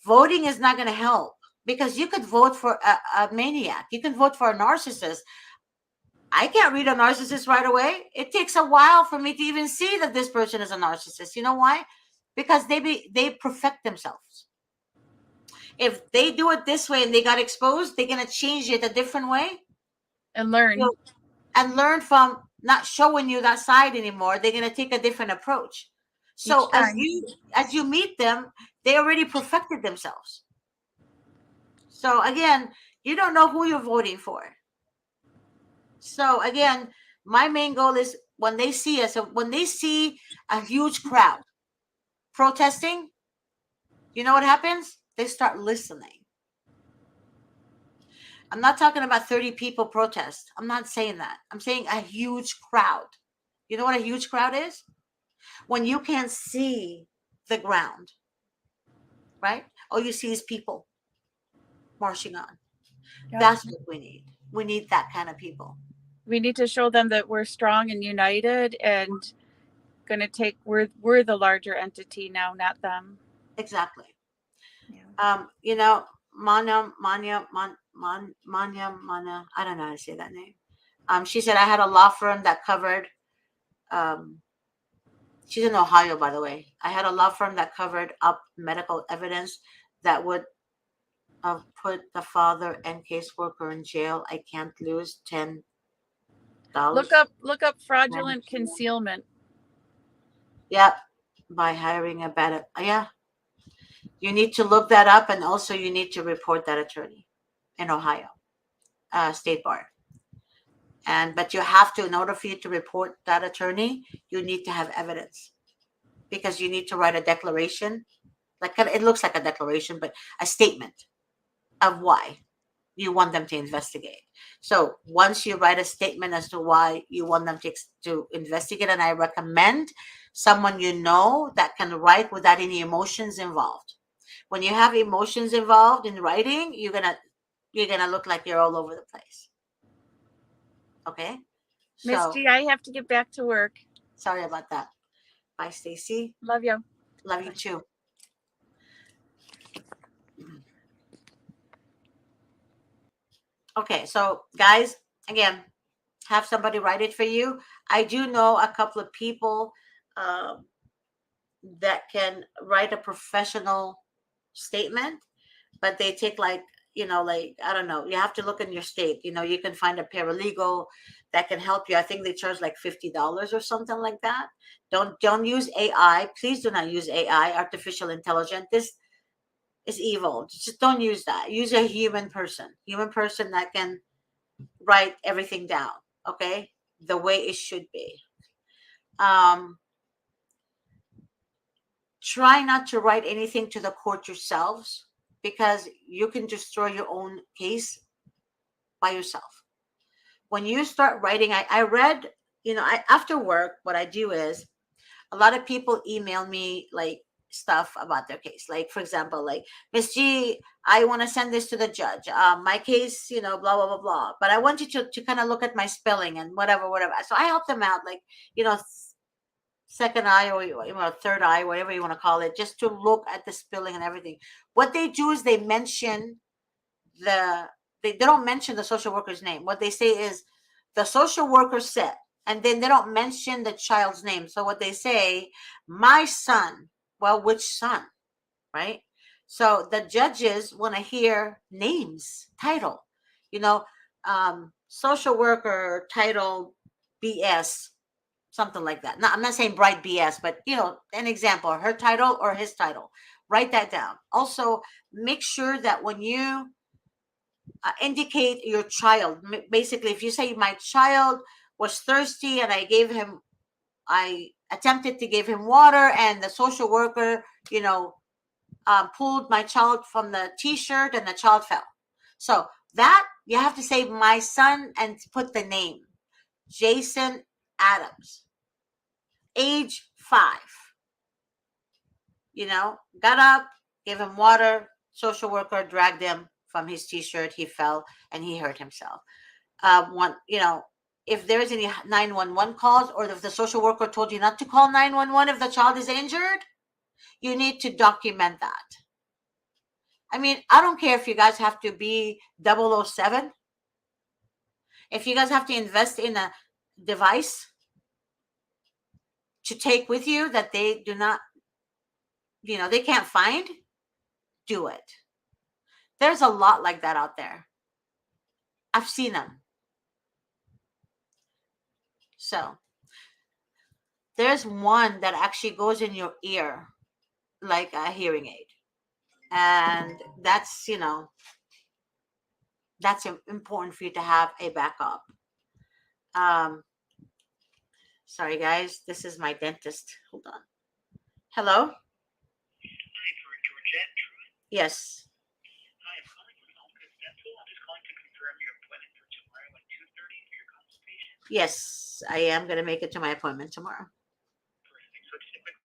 voting is not going to help, because you could vote for a maniac. You can vote for a narcissist. I can't read a narcissist right away. It takes a while for me to even see that this person is a narcissist. You know why? Because they perfect themselves. If they do it this way and they got exposed, they're gonna change it a different way. And You learn know, and learn from not showing you that side anymore. They're gonna take a different approach. each So time. as you meet them, they already perfected themselves. So again, you don't know who you're voting for. So again, my main goal is when they see us, when they see a huge crowd protesting, you know what happens? They start listening. I'm not talking about 30 people protest. I'm not saying that. I'm saying a huge crowd. You know what a huge crowd is? When you can't see the ground, right? All you see is people marching on. Yep. That's what we need. We need that kind of people. We need to show them that we're strong and united, and going to take we're the larger entity now, not them. Exactly. Yeah. You know, Manya, I don't know how to say that name. She said I had a law firm that covered, um, she's in Ohio, by the way. I had a law firm that covered up medical evidence that would put the father and caseworker in jail. I can't lose $10. Look up fraudulent concealment. Yep, by hiring a bad. Yeah, you need to look that up, and also you need to report that attorney in Ohio, State Bar. But you have to, in order for you to report that attorney, you need to have evidence, because you need to write a declaration. Like, it looks like a declaration, but a statement of why you want them to investigate. So once you write a statement as to why you want them to investigate, and I recommend someone you know that can write without any emotions involved. When you have emotions involved in writing, you're gonna look like you're all over the place. Okay. Miss So G, I have to get back to work. sorry about that. Bye, Stacy. Love you. Love you too. Okay, so guys, again, have somebody write it for you. I do know a couple of people that can write a professional statement, but they take like, like, I don't know, you have to look in your state. You can find a paralegal that can help you. I think they charge like $50 or something like that. Don't use AI. Please do not use AI, artificial intelligence. This is evil. Just don't use that. Use a human person that can write everything down, okay, the way it should be. Try not to write anything to the court yourselves, because you can destroy your own case by yourself. When you start writing, I read, after work, what I do is, a lot of people email me like stuff about their case. Like, for example, like, Miss G, I want to send this to the judge. My case, blah, blah, blah, blah. But I want you to kind of look at my spelling and whatever. So I help them out, like, second eye, or third eye, whatever you want to call it, just to look at the spelling and everything. What they do is they mention they don't mention the social worker's name. What they say is, the social worker said, and then they don't mention the child's name. So what they say, my son. Well, which son, right? So the judges want to hear names, title, social worker title BS, something like that. I'm not saying bright BS, but an example, her title or his title. Write that down. Also, make sure that when you indicate your child, basically, if you say, my child was thirsty and I attempted to give him water, and the social worker, pulled my child from the t-shirt and the child fell. So that you have to say, my son, and put the name, Jason Adams, age 5. Got up, gave him water, social worker dragged him from his t-shirt, he fell and he hurt himself. If there's any 911 calls, or if the social worker told you not to call 911 if the child is injured, you need to document that. I mean, I don't care if you guys have to be 007. If you guys have to invest in a device to take with you that they do not, they can't find, do it. There's a lot like that out there. I've seen them. So there's one that actually goes in your ear like a hearing aid. And that's, that's important for you to have a backup. Sorry guys, this is my dentist. Hold on. Hello? Hi, for Georgette. Yes. Hi, I'm calling from Alcus Dental. I'm just calling to confirm your appointment for tomorrow at 2:30 for your consultation. Yes, I am going to make it to my appointment tomorrow. Perfect. So just a quick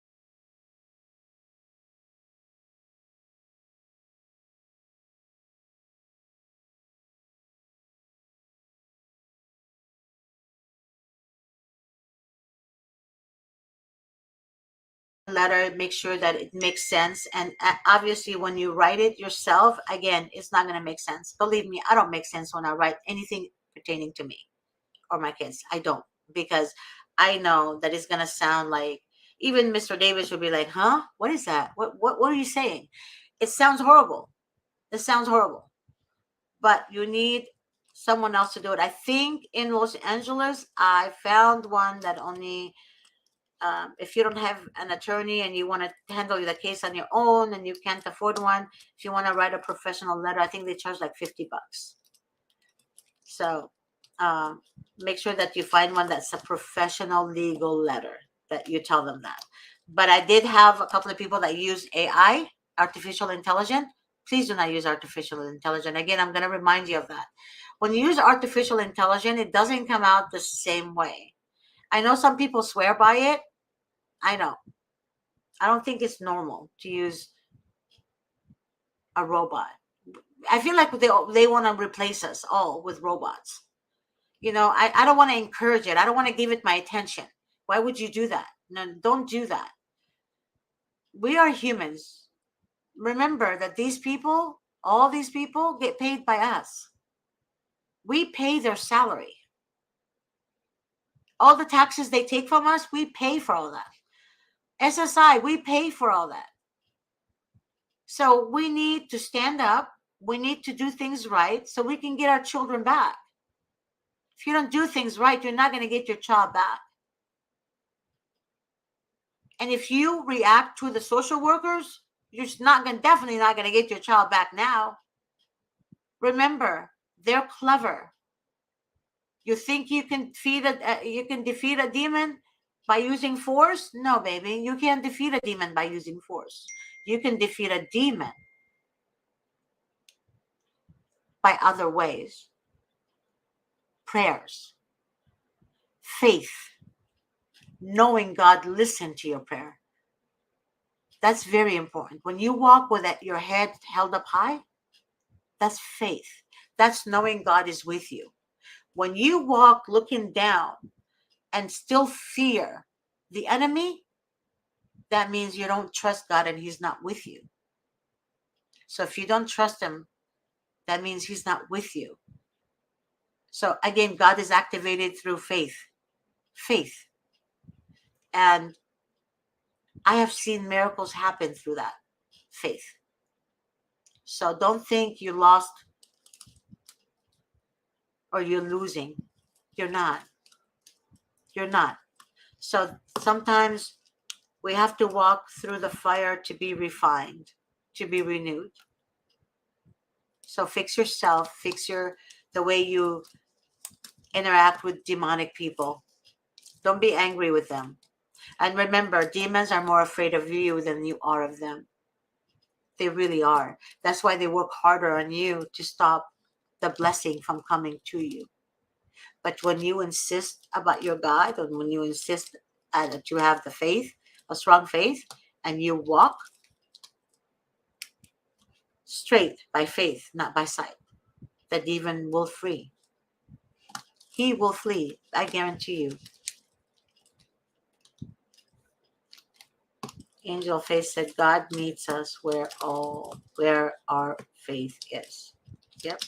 Letter, make sure that it makes sense. And obviously, when you write it yourself, again, it's not going to make sense. Believe me, I don't make sense when I write anything pertaining to me or my kids. I don't, because I know that it's going to sound like, even Mr. Davis would be like, huh? What is that? What are you saying? It sounds horrible. It sounds horrible. But you need someone else to do it. I think in Los Angeles, I found one that only, if you don't have an attorney and you want to handle the case on your own and you can't afford one, if you want to write a professional letter, I think they charge like $50. So make sure that you find one that's a professional legal letter that you tell them that. But I did have a couple of people that use AI, artificial intelligence. Please do not use artificial intelligence. Again, I'm going to remind you of that. When you use artificial intelligence, it doesn't come out the same way. I know some people swear by it. I know. I don't think it's normal to use a robot. I feel like they want to replace us all with robots. I don't want to encourage it. I don't want to give it my attention. Why would you do that? No, don't do that. We are humans. Remember that all these people get paid by us. We pay their salary. All the taxes they take from us, we pay for all that. SSI, we pay for all that. So we need to stand up. We need to do things right so we can get our children back. If you don't do things right, you're not going to get your child back. And if you react to the social workers, you're definitely not going to get your child back now. Remember, they're clever. You think you can defeat a demon by using force? No, baby, you can't defeat a demon by using force. You can defeat a demon by other ways. Prayers, faith, knowing God listened to your prayer. That's very important. When you walk with your head held up high, that's faith. That's knowing God is with you. When you walk looking down and still fear the enemy, that means you don't trust God and he's not with you. So if you don't trust him, that means he's not with you. So again, God is activated through faith. Faith. And I have seen miracles happen through that faith. So don't think you lost or you're losing. You're not. You're not. So sometimes we have to walk through the fire to be refined, to be renewed. So fix yourself, the way you interact with demonic people. Don't be angry with them. And remember, demons are more afraid of you than you are of them. They really are. That's why they work harder on you to stop the blessing from coming to you. But when you insist about your God, and when you insist that you have the faith, a strong faith, and you walk straight by faith, not by sight, the demon will flee. He will flee, I guarantee you. Angel Faith said, God meets us where our faith is. Yep.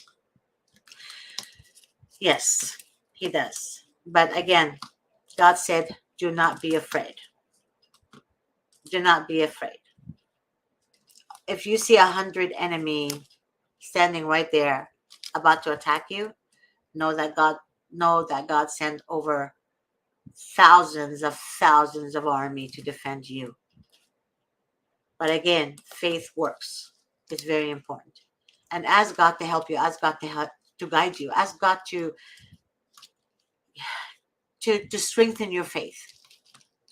Yes, he does. But again, God said, do not be afraid. Do not be afraid. If you see 100 enemy standing right there about to attack you, know that God sent over thousands of army to defend you. But again, faith works. It's very important. And ask God to help you. Ask God to guide you. Ask God to strengthen your faith.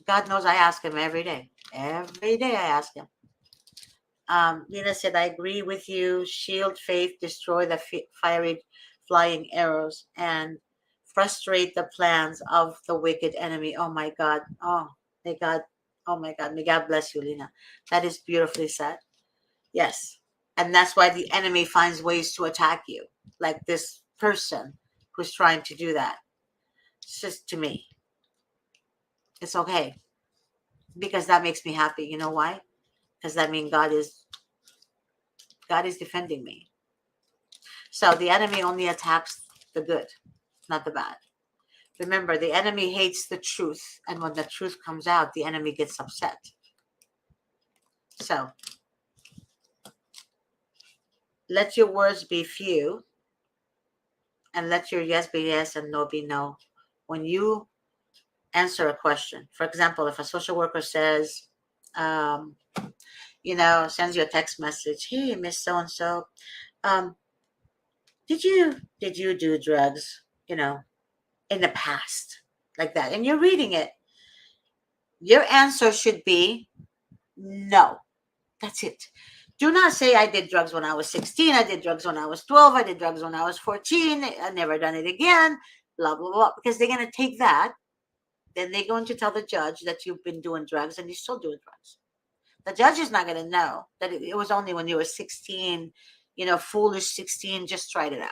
God knows I ask him every day. Every day I ask him. Nina said, I agree with you. Shield faith, destroy the fiery flying arrows, and frustrate the plans of the wicked enemy. Oh my God. Oh my God. May God bless you, Lina. That is beautifully said. Yes. And that's why the enemy finds ways to attack you, like this person who's trying to do that. It's just, to me, it's okay, because that makes me happy. You know why? Because that means God is defending me. So the enemy only attacks the good, not the bad. Remember, the enemy hates the truth, and when the truth comes out, the enemy gets upset. So let your words be few, and let your yes be yes and no be no. When you answer a question, for example, if a social worker says, sends you a text message, hey, Miss So-and-so, did you do drugs? in the past like that, and you're reading it, your answer should be no. That's it. Do not say I did drugs when I was 16, I did drugs when I was 12, I did drugs when I was 14, I never done it again, blah, blah, blah. Because they're going to take that, then they're going to tell the judge that you've been doing drugs and you're still doing drugs. The judge is not going to know that it was only when you were 16, foolish 16, just tried it out.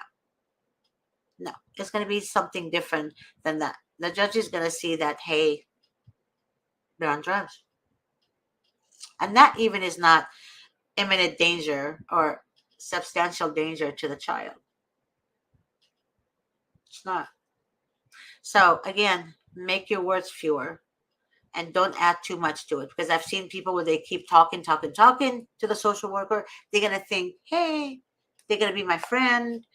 No, it's going to be something different than that. The judge is going to see that, hey, they're on drugs. And that even is not imminent danger or substantial danger to the child. It's not. So again, make your words fewer and don't add too much to it, because I've seen people where they keep talking to the social worker. They're going to think, hey, they're going to be my friend.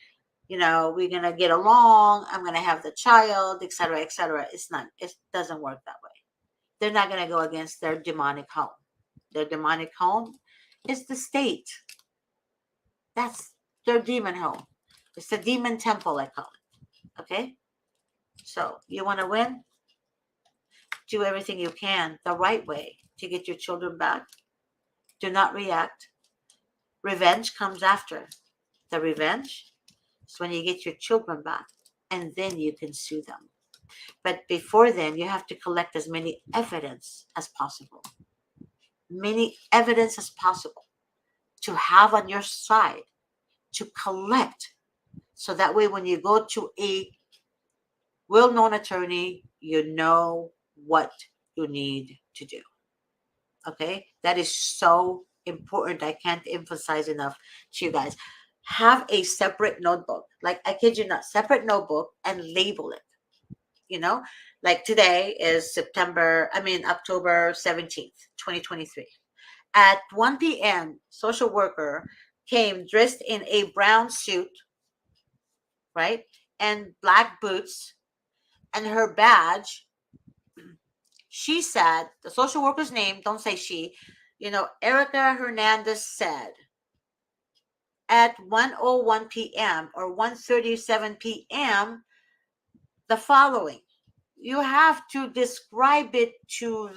We're going to get along. I'm going to have the child, etc., etc. It's not. It doesn't work that way. They're not going to go against their demonic home. Their demonic home is the state. That's their demon home. It's the demon temple, I call it. Okay? So, you want to win? Do everything you can the right way to get your children back. Do not react. Revenge comes after. The revenge is when you get your children back, and then you can sue them. But before then, you have to collect as many evidence as possible. Many evidence as possible to have on your side, to collect. So that way, when you go to a well-known attorney, you know what you need to do. Okay? That is so important. I can't emphasize enough to you guys. Have a separate notebook. Like, I kid you not, separate notebook, and label it. Like today is October 17th, 2023. At 1 p.m., social worker came dressed in a brown suit, right? And black boots, and her badge. She said, the social worker's name, don't say she, Erica Hernandez said at 1:01 p.m. or 1:37 p.m. the following. You have to describe it to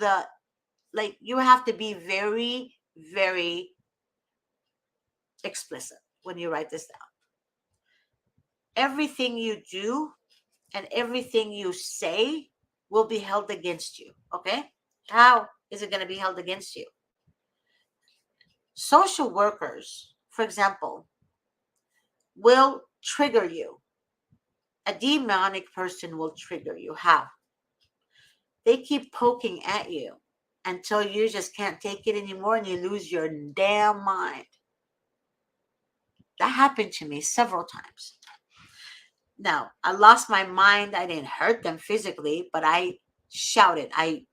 you have to be very, very explicit when you write this down. Everything you do and everything you say will be held against you. Okay? How is it going to be held against you? Social workers, for example, will trigger you. A demonic person will trigger you. How? They keep poking at you until you just can't take it anymore and you lose your damn mind. That happened to me several times. Now, I lost my mind. I didn't hurt them physically, but I shouted. I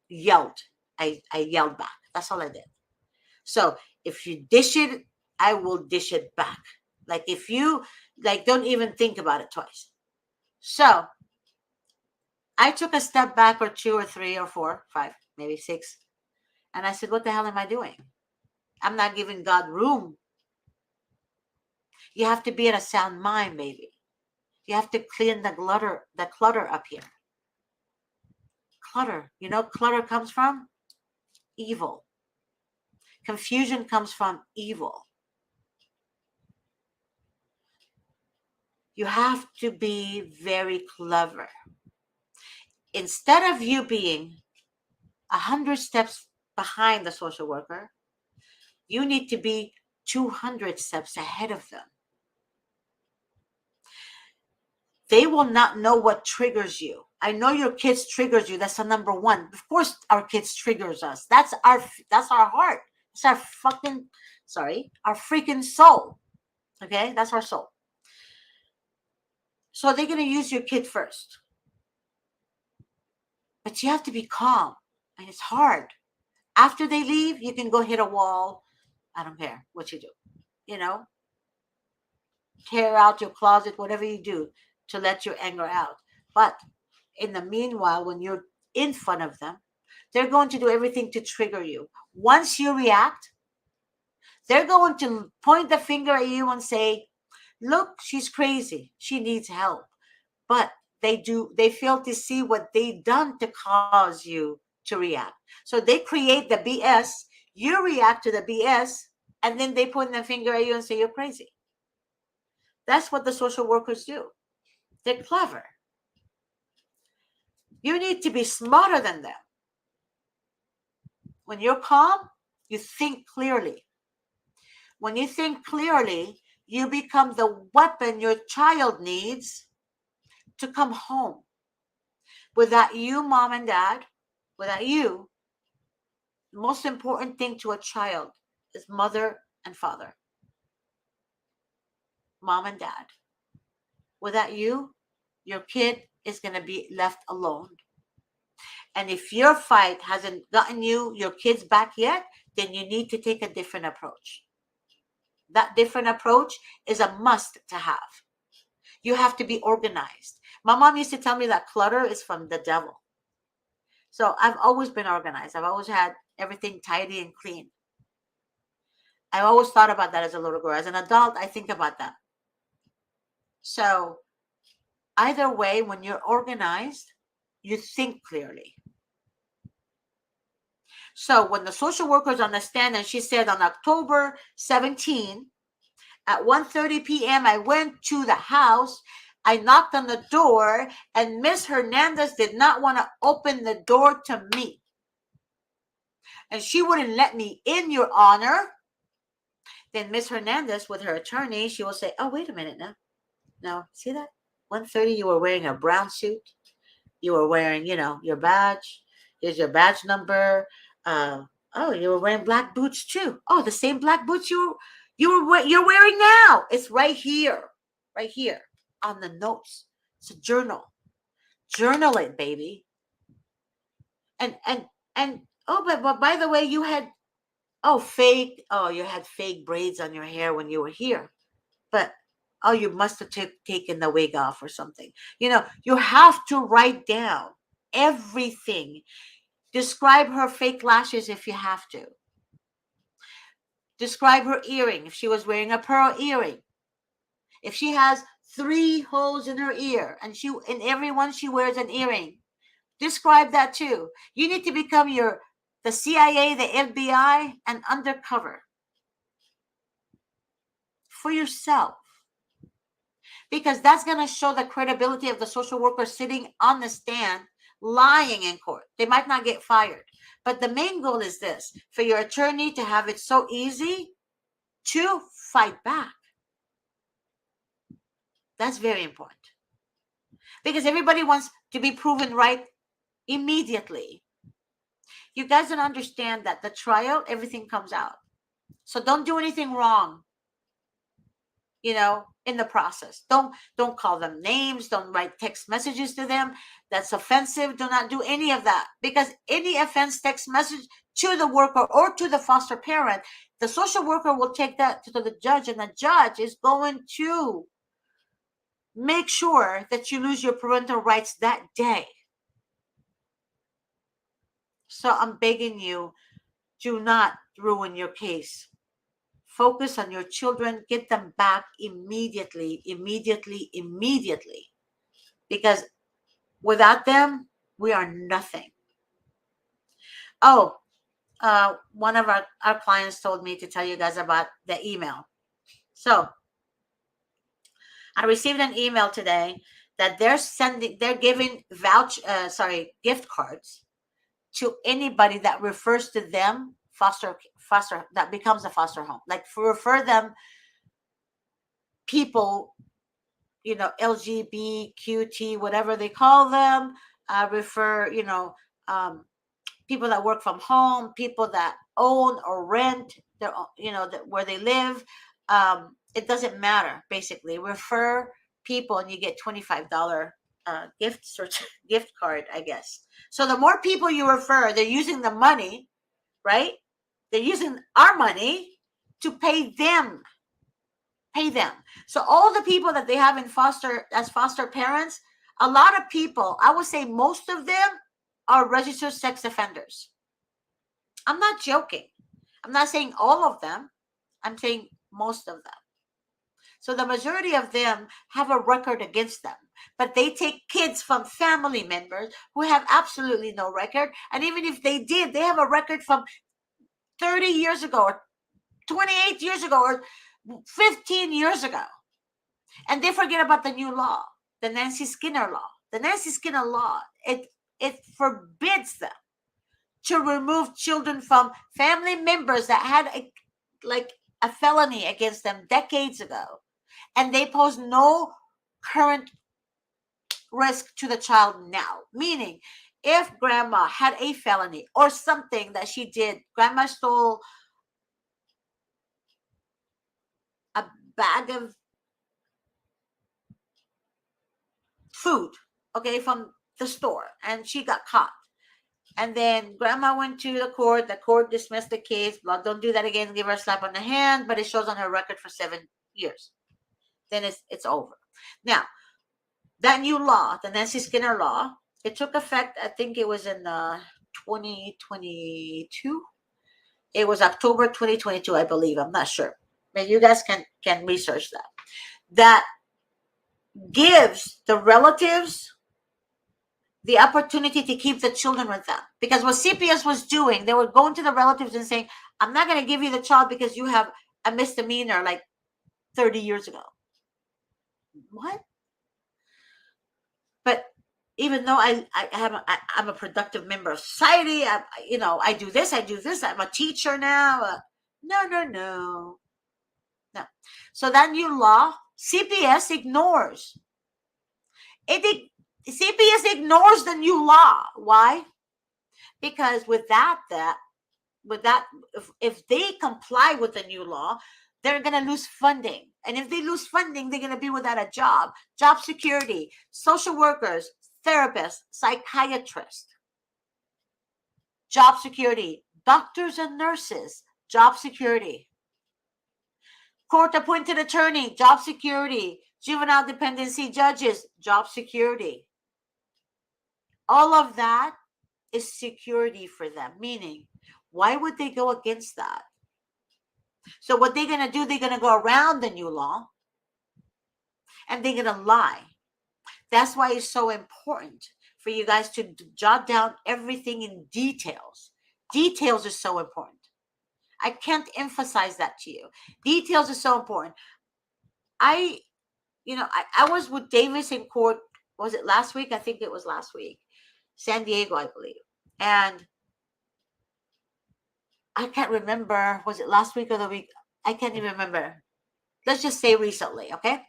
yelled. I yelled back. That's all I did. So if you dish it, I will dish it back. Like, if you, don't even think about it twice. So I took a step back, or 2 or 3 or 4, 5, maybe 6. And I said, what the hell am I doing? I'm not giving God room. You have to be in a sound mind, baby. You have to clean the clutter up here. Clutter. Clutter comes from evil. Confusion comes from evil. You have to be very clever. Instead of you being 100 steps behind the social worker, you need to be 200 steps ahead of them. They will not know what triggers you. I know your kids triggers you. That's the number one. Of course, our kids triggers us. That's our heart. It's our freaking soul. Okay, that's our soul. So they're going to use your kid first. But you have to be calm, and it's hard. After they leave, you can go hit a wall. I don't care what you do. Tear out your closet, whatever you do to let your anger out. But in the meanwhile, when you're in front of them, they're going to do everything to trigger you. Once you react, they're going to point the finger at you and say, look, she's crazy. She needs help. But They fail to see what they done to cause you to react. So they create the BS, you react to the BS, and then they point their finger at you and say you're crazy. That's what the social workers do. They're clever. You need to be smarter than them. When you're calm, you think clearly. When you think clearly, you become the weapon your child needs to come home. Without you, mom and dad, without you, the most important thing to a child is mother and father. Mom and dad. Without you, your kid is going to be left alone. And if your fight hasn't gotten your kids back yet, then you need to take a different approach. That different approach is a must to have. You have to be organized. My mom used to tell me that clutter is from the devil. So I've always been organized. I've always had everything tidy and clean. I've always thought about that as a little girl. As an adult, I think about that. So either way, when you're organized, you think clearly. So when the social workers understand, and she said on October 17 at 1:30 p.m., I went to the house. I knocked on the door, and Miss Hernandez did not want to open the door to me. And she wouldn't let me in, Your Honor. Then Miss Hernandez, with her attorney, she will say, oh, wait a minute now. Now, see that? 1:30, you were wearing a brown suit. You were wearing, your badge. Here's your badge number. Oh, you were wearing black boots too. Oh, the same black boots you're wearing now. It's right here on the notes. It's a journal. Journal it, baby. And oh, but by the way, you had you had fake braids on your hair when you were here. But you must have taken the wig off or something. You have to write down everything. Describe her fake lashes if you have to. Describe her earring, if she was wearing a pearl earring. If she has 3 holes in her ear and in every one she wears an earring, describe that too. You need to become the CIA, the FBI, and undercover for yourself. Because that's going to show the credibility of the social worker sitting on the stand lying in court. They might not get fired. But the main goal is this, for your attorney to have it so easy to fight back. That's very important. Because everybody wants to be proven right immediately. You guys don't understand that the trial, everything comes out. So don't do anything wrong, in the process. Don't call them names. Don't write text messages to them. That's offensive. Do not do any of that. Because any offense text message to the worker or to the foster parent, the social worker will take that to the judge, and the judge is going to make sure that you lose your parental rights that day. So I'm begging you, do not ruin your case. Focus on your children. Get them back immediately. Because without them, we are nothing. Oh, one of our clients told me to tell you guys about the email. So I received an email today that they're giving gift cards to anybody that refers to them foster that becomes a foster home. Like refer them people, LGBTQT, whatever they call them, refer, people that work from home, people that own or rent their, where they live. It doesn't matter. Basically, refer people, and you get $25 gift card, I guess. So the more people you refer, they're using the money, right? They're using our money to pay them. So all the people that they have as foster parents, a lot of people, I would say most of them are registered sex offenders. I'm not joking. I'm not saying all of them. I'm saying most of them. So the majority of them have a record against them. But they take kids from family members who have absolutely no record. And even if they did, they have a record from 30 years ago or 28 years ago or 15 years ago. And they forget about the new law, the Nancy Skinner law. The Nancy Skinner law, it forbids them to remove children from family members that had a felony against them decades ago, and they pose no current risk to the child now. Meaning, if grandma had a felony or something that she did, grandma stole a bag of food, okay, from the store, and she got caught. And then grandma went to the court dismissed the case. Well, don't do that again, give her a slap on the hand, but it shows on her record for 7 years. Then it's over. Now, that new law, the Nancy Skinner law, it took effect, I think it was in 2022. It was October 2022, I believe. I'm not sure. Maybe you guys can research that. That gives the relatives the opportunity to keep the children with them. Because what CPS was doing, they were going to the relatives and saying, I'm not going to give you the child because you have a misdemeanor like 30 years ago. What? But even though I'm a productive member of society, I do this, I'm a teacher now. No. So that new law, CPS ignores. CPS ignores the new law. Why? Because with that, if they comply with the new law, they're going to lose funding. And if they lose funding, they're going to be without a job security, social workers, therapists, psychiatrists, job security, doctors and nurses, job security, court-appointed attorney, job security, juvenile dependency judges, job security. All of that is security for them, meaning, why would they go against that? So what they're going to do, they're going to go around the new law and they're going to lie. That's why it's so important for you guys to jot down everything in details. Details is so important. I can't emphasize that to you. Details is so important. I was with Davis in court. Was it last week? I think it was last week. San Diego, I believe. And I can't remember. Was it last week or the week? I can't even remember. Let's just say recently, okay?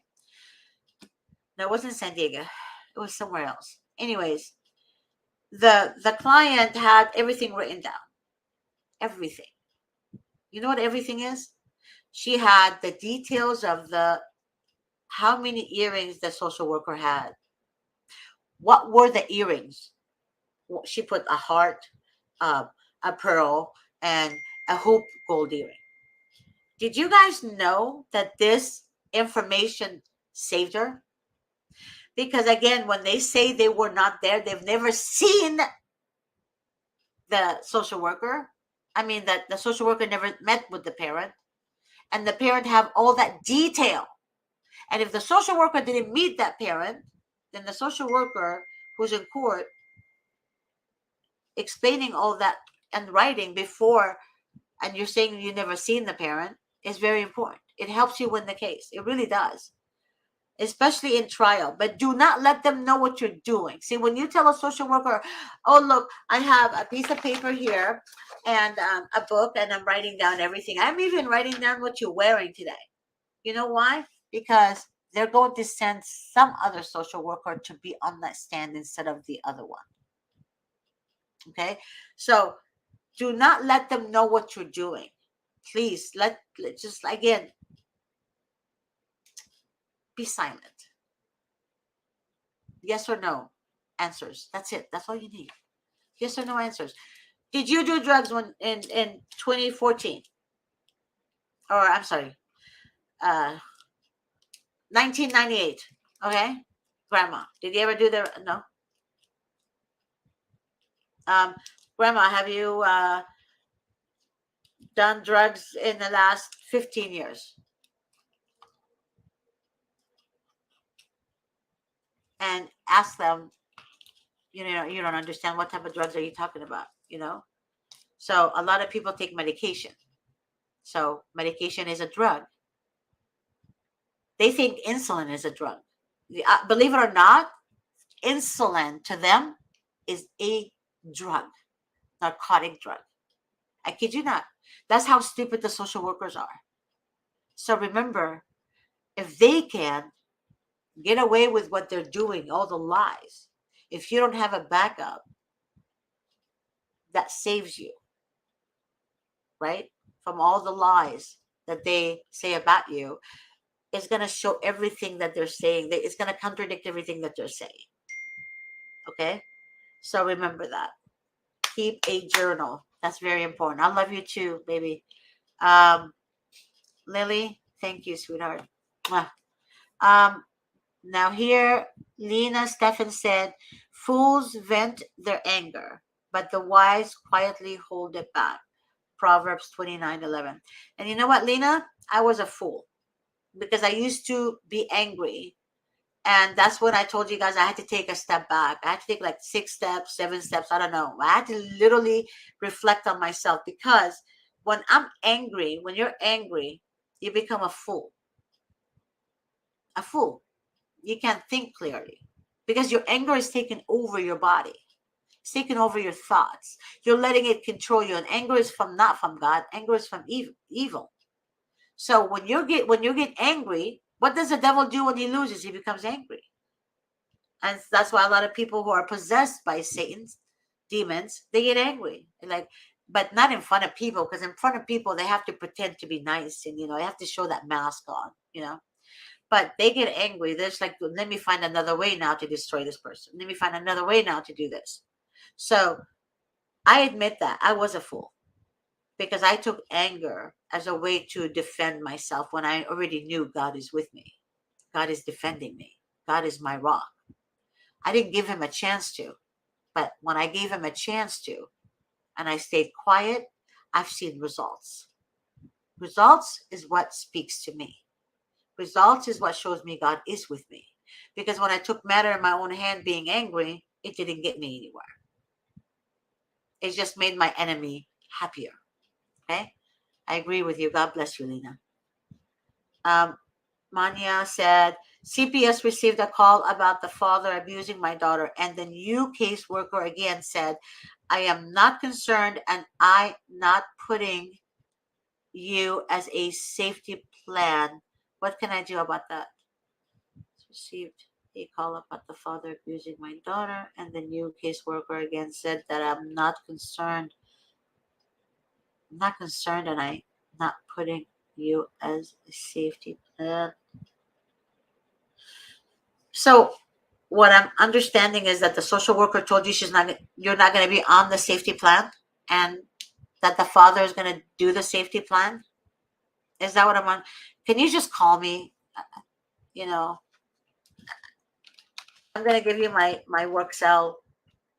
No, it wasn't San Diego. It was somewhere else. Anyways, the client had everything written down. Everything. You know what everything is? She had the details of how many earrings the social worker had. What were the earrings? She put a heart, a pearl, and a hoop gold earring. Did you guys know that this information saved her? Because again, when they say they were not there, they've never seen the social worker. I mean, that the social worker never met with the parent, and the parent have all that detail. And if the social worker didn't meet that parent, then the social worker who's in court explaining all that and writing before, and you're saying you never seen the parent, is very important. It helps you win the case. It really does, especially in trial. But do not let them know what you're doing. See, when you tell a social worker, oh, look, I have a piece of paper here and a book, and I'm writing down everything. I'm even writing down what you're wearing today. You know why? Because they're going to send some other social worker to be on that stand instead of the other one. Okay? So do not let them know what you're doing. Please, let just, again, be silent. Yes or no answers. That's it. That's all you need. Yes or no answers. Did you do drugs in 2014? Or I'm sorry, 1998. Okay, grandma. Did you ever do no? Grandma, have you done drugs in the last 15 years? and ask them, you know, you don't understand, what type of drugs are you talking about, you know? So a lot of people take medication. So medication is a drug. They think insulin is a drug. Believe it or not, insulin to them is a drug, narcotic drug. I kid you not. That's how stupid the social workers are. So remember, if they can get away with what they're doing, all the lies, if you don't have a backup that saves you, right, from all the lies that they say about you, it's going to show everything that they're saying. It's going to contradict everything that they're saying. Okay? So remember that. Keep a journal. That's very important. I love you too, baby. Lily, thank you, sweetheart. Um, Now here, Lena Stephan said, fools vent their anger, but the wise quietly hold it back. Proverbs 29:11. And you know what, Lena? I was a fool because I used to be angry. And that's when I told you guys I had to take a step back. I had to take like 6 steps, 7 steps. I don't know. I had to literally reflect on myself because when I'm angry, when you're angry, you become a fool. A fool. You can't think clearly because your anger is taking over your body. It's taking over your thoughts. You're letting it control you. And anger is from not from God. Anger is from evil. So when you get angry, what does the devil do when he loses? He becomes angry. And that's why a lot of people who are possessed by Satan's demons, they get angry. Like, but not in front of people, because in front of people they have to pretend to be nice and they have to show that mask on. But they get angry. They're just like, let me find another way now to destroy this person. Let me find another way now to do this. So I admit that I was a fool because I took anger as a way to defend myself when I already knew God is with me. God is defending me. God is my rock. I didn't give him a chance to, but when I gave him a chance to, and I stayed quiet, I've seen results. Results is what speaks to me. Results is what shows me God is with me. Because when I took matter in my own hand being angry, it didn't get me anywhere. It just made my enemy happier. Okay? I agree with you. God bless you, Lena. Manya said, CPS received a call about the father abusing my daughter, and the new caseworker again said, I am not concerned and I'm not putting you as a safety plan. What can I do about that? Received a call about the father abusing my daughter, and the new caseworker again said that I'm not concerned. I'm not concerned and I'm not putting you as a safety plan. So what I'm understanding is that the social worker told you you're not going to be on the safety plan, and that the father is going to do the safety plan. Is that what I'm on? Can you just call me? You know, I'm going to give you my work cell.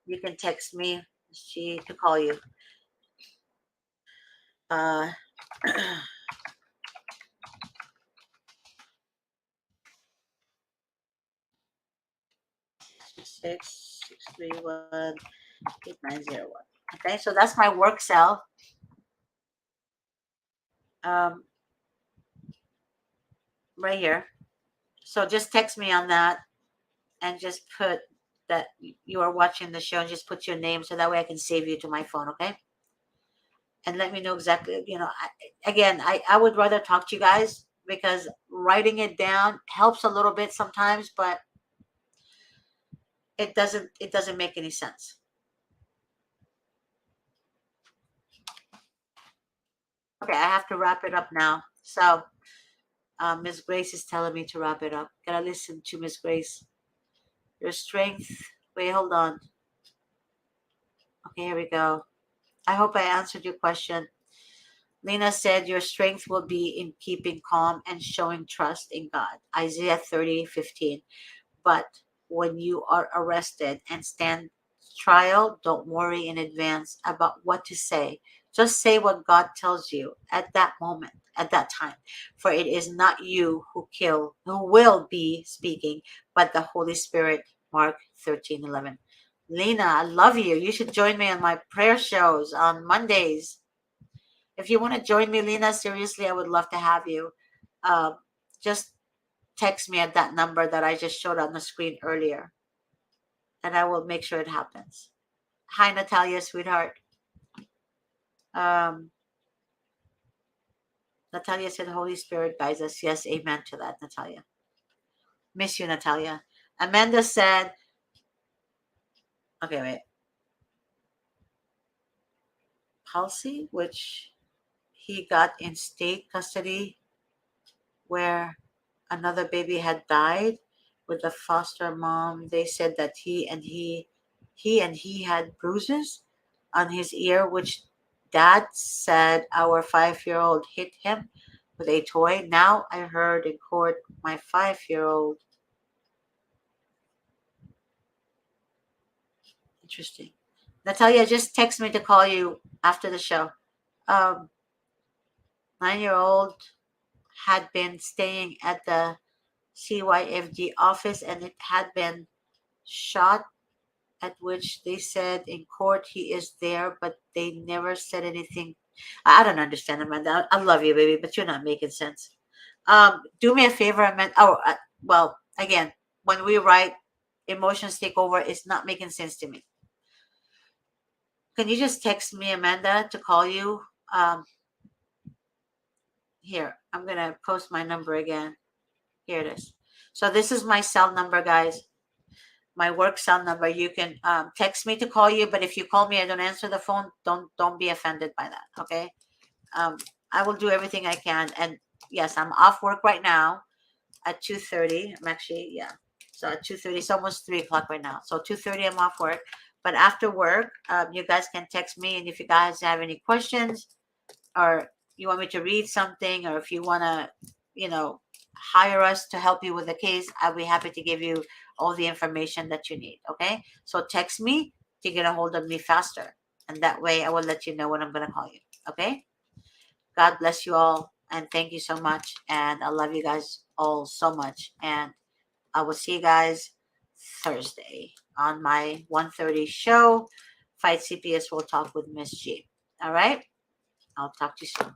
You can text me. She to call you. Uh, 631-8901. Okay, so that's my work cell. Right here. So just text me on that and just put that you are watching the show and just put your name so that way I can save you to my phone, okay? And let me know exactly, I would rather talk to you guys because writing it down helps a little bit sometimes, but it doesn't make any sense. Okay, I have to wrap it up now. So Miss Grace is telling me to wrap it up. Gotta listen to Miss Grace. Your strength. Wait, hold on. Okay, here we go. I hope I answered your question. Lena said, your strength will be in keeping calm and showing trust in God. Isaiah 30:15. But when you are arrested and stand trial, don't worry in advance about what to say. Just say what God tells you at that moment, at that time. For it is not you who will be speaking, but the Holy Spirit. Mark 13:11. Lena, I love you. You should join me on my prayer shows on Mondays. If you want to join me, Lena, seriously, I would love to have you. Just text me at that number that I just showed on the screen earlier, and I will make sure it happens. Hi, Natalia, sweetheart. Um, Natalia said, Holy Spirit guides us. Yes, amen to that, Natalia. Miss you, Natalia. Amanda said, okay, wait. Palsy, which he got in state custody where another baby had died with the foster mom. They said that he had bruises on his ear, which dad said our 5-year-old hit him with a toy. Now I heard in court my 5-year-old. Interesting. Natalia, just text me to call you after the show. 9-year-old had been staying at the CYFD office and it had been shot, at which they said in court he is there, but they never said anything. I don't understand, Amanda. I love you, baby, but you're not making sense. Do me a favor, Amanda. Oh, well, again, when we write emotions take over, it's not making sense to me. Can you just text me, Amanda, to call you? Here, I'm gonna post my number again. Here it is. So this is my cell number, guys. My work cell number. You can text me to call you, but if you call me, I don't answer the phone. Don't be offended by that. Okay. I will do everything I can. And yes, I'm off work right now at 2:30. I'm actually So at 2:30, it's almost 3 o'clock right now. So 2:30, I'm off work. But after work, you guys can text me, and if you guys have any questions, or you want me to read something, or if you want to, hire us to help you with the case, I'll be happy to give you all the information that you need. Okay. So text me to get a hold of me faster. And that way I will let you know when I'm going to call you. Okay. God bless you all. And thank you so much. And I love you guys all so much. And I will see you guys Thursday on my 1:30 show. Fight CPS will talk with Miss G. All right. I'll talk to you soon.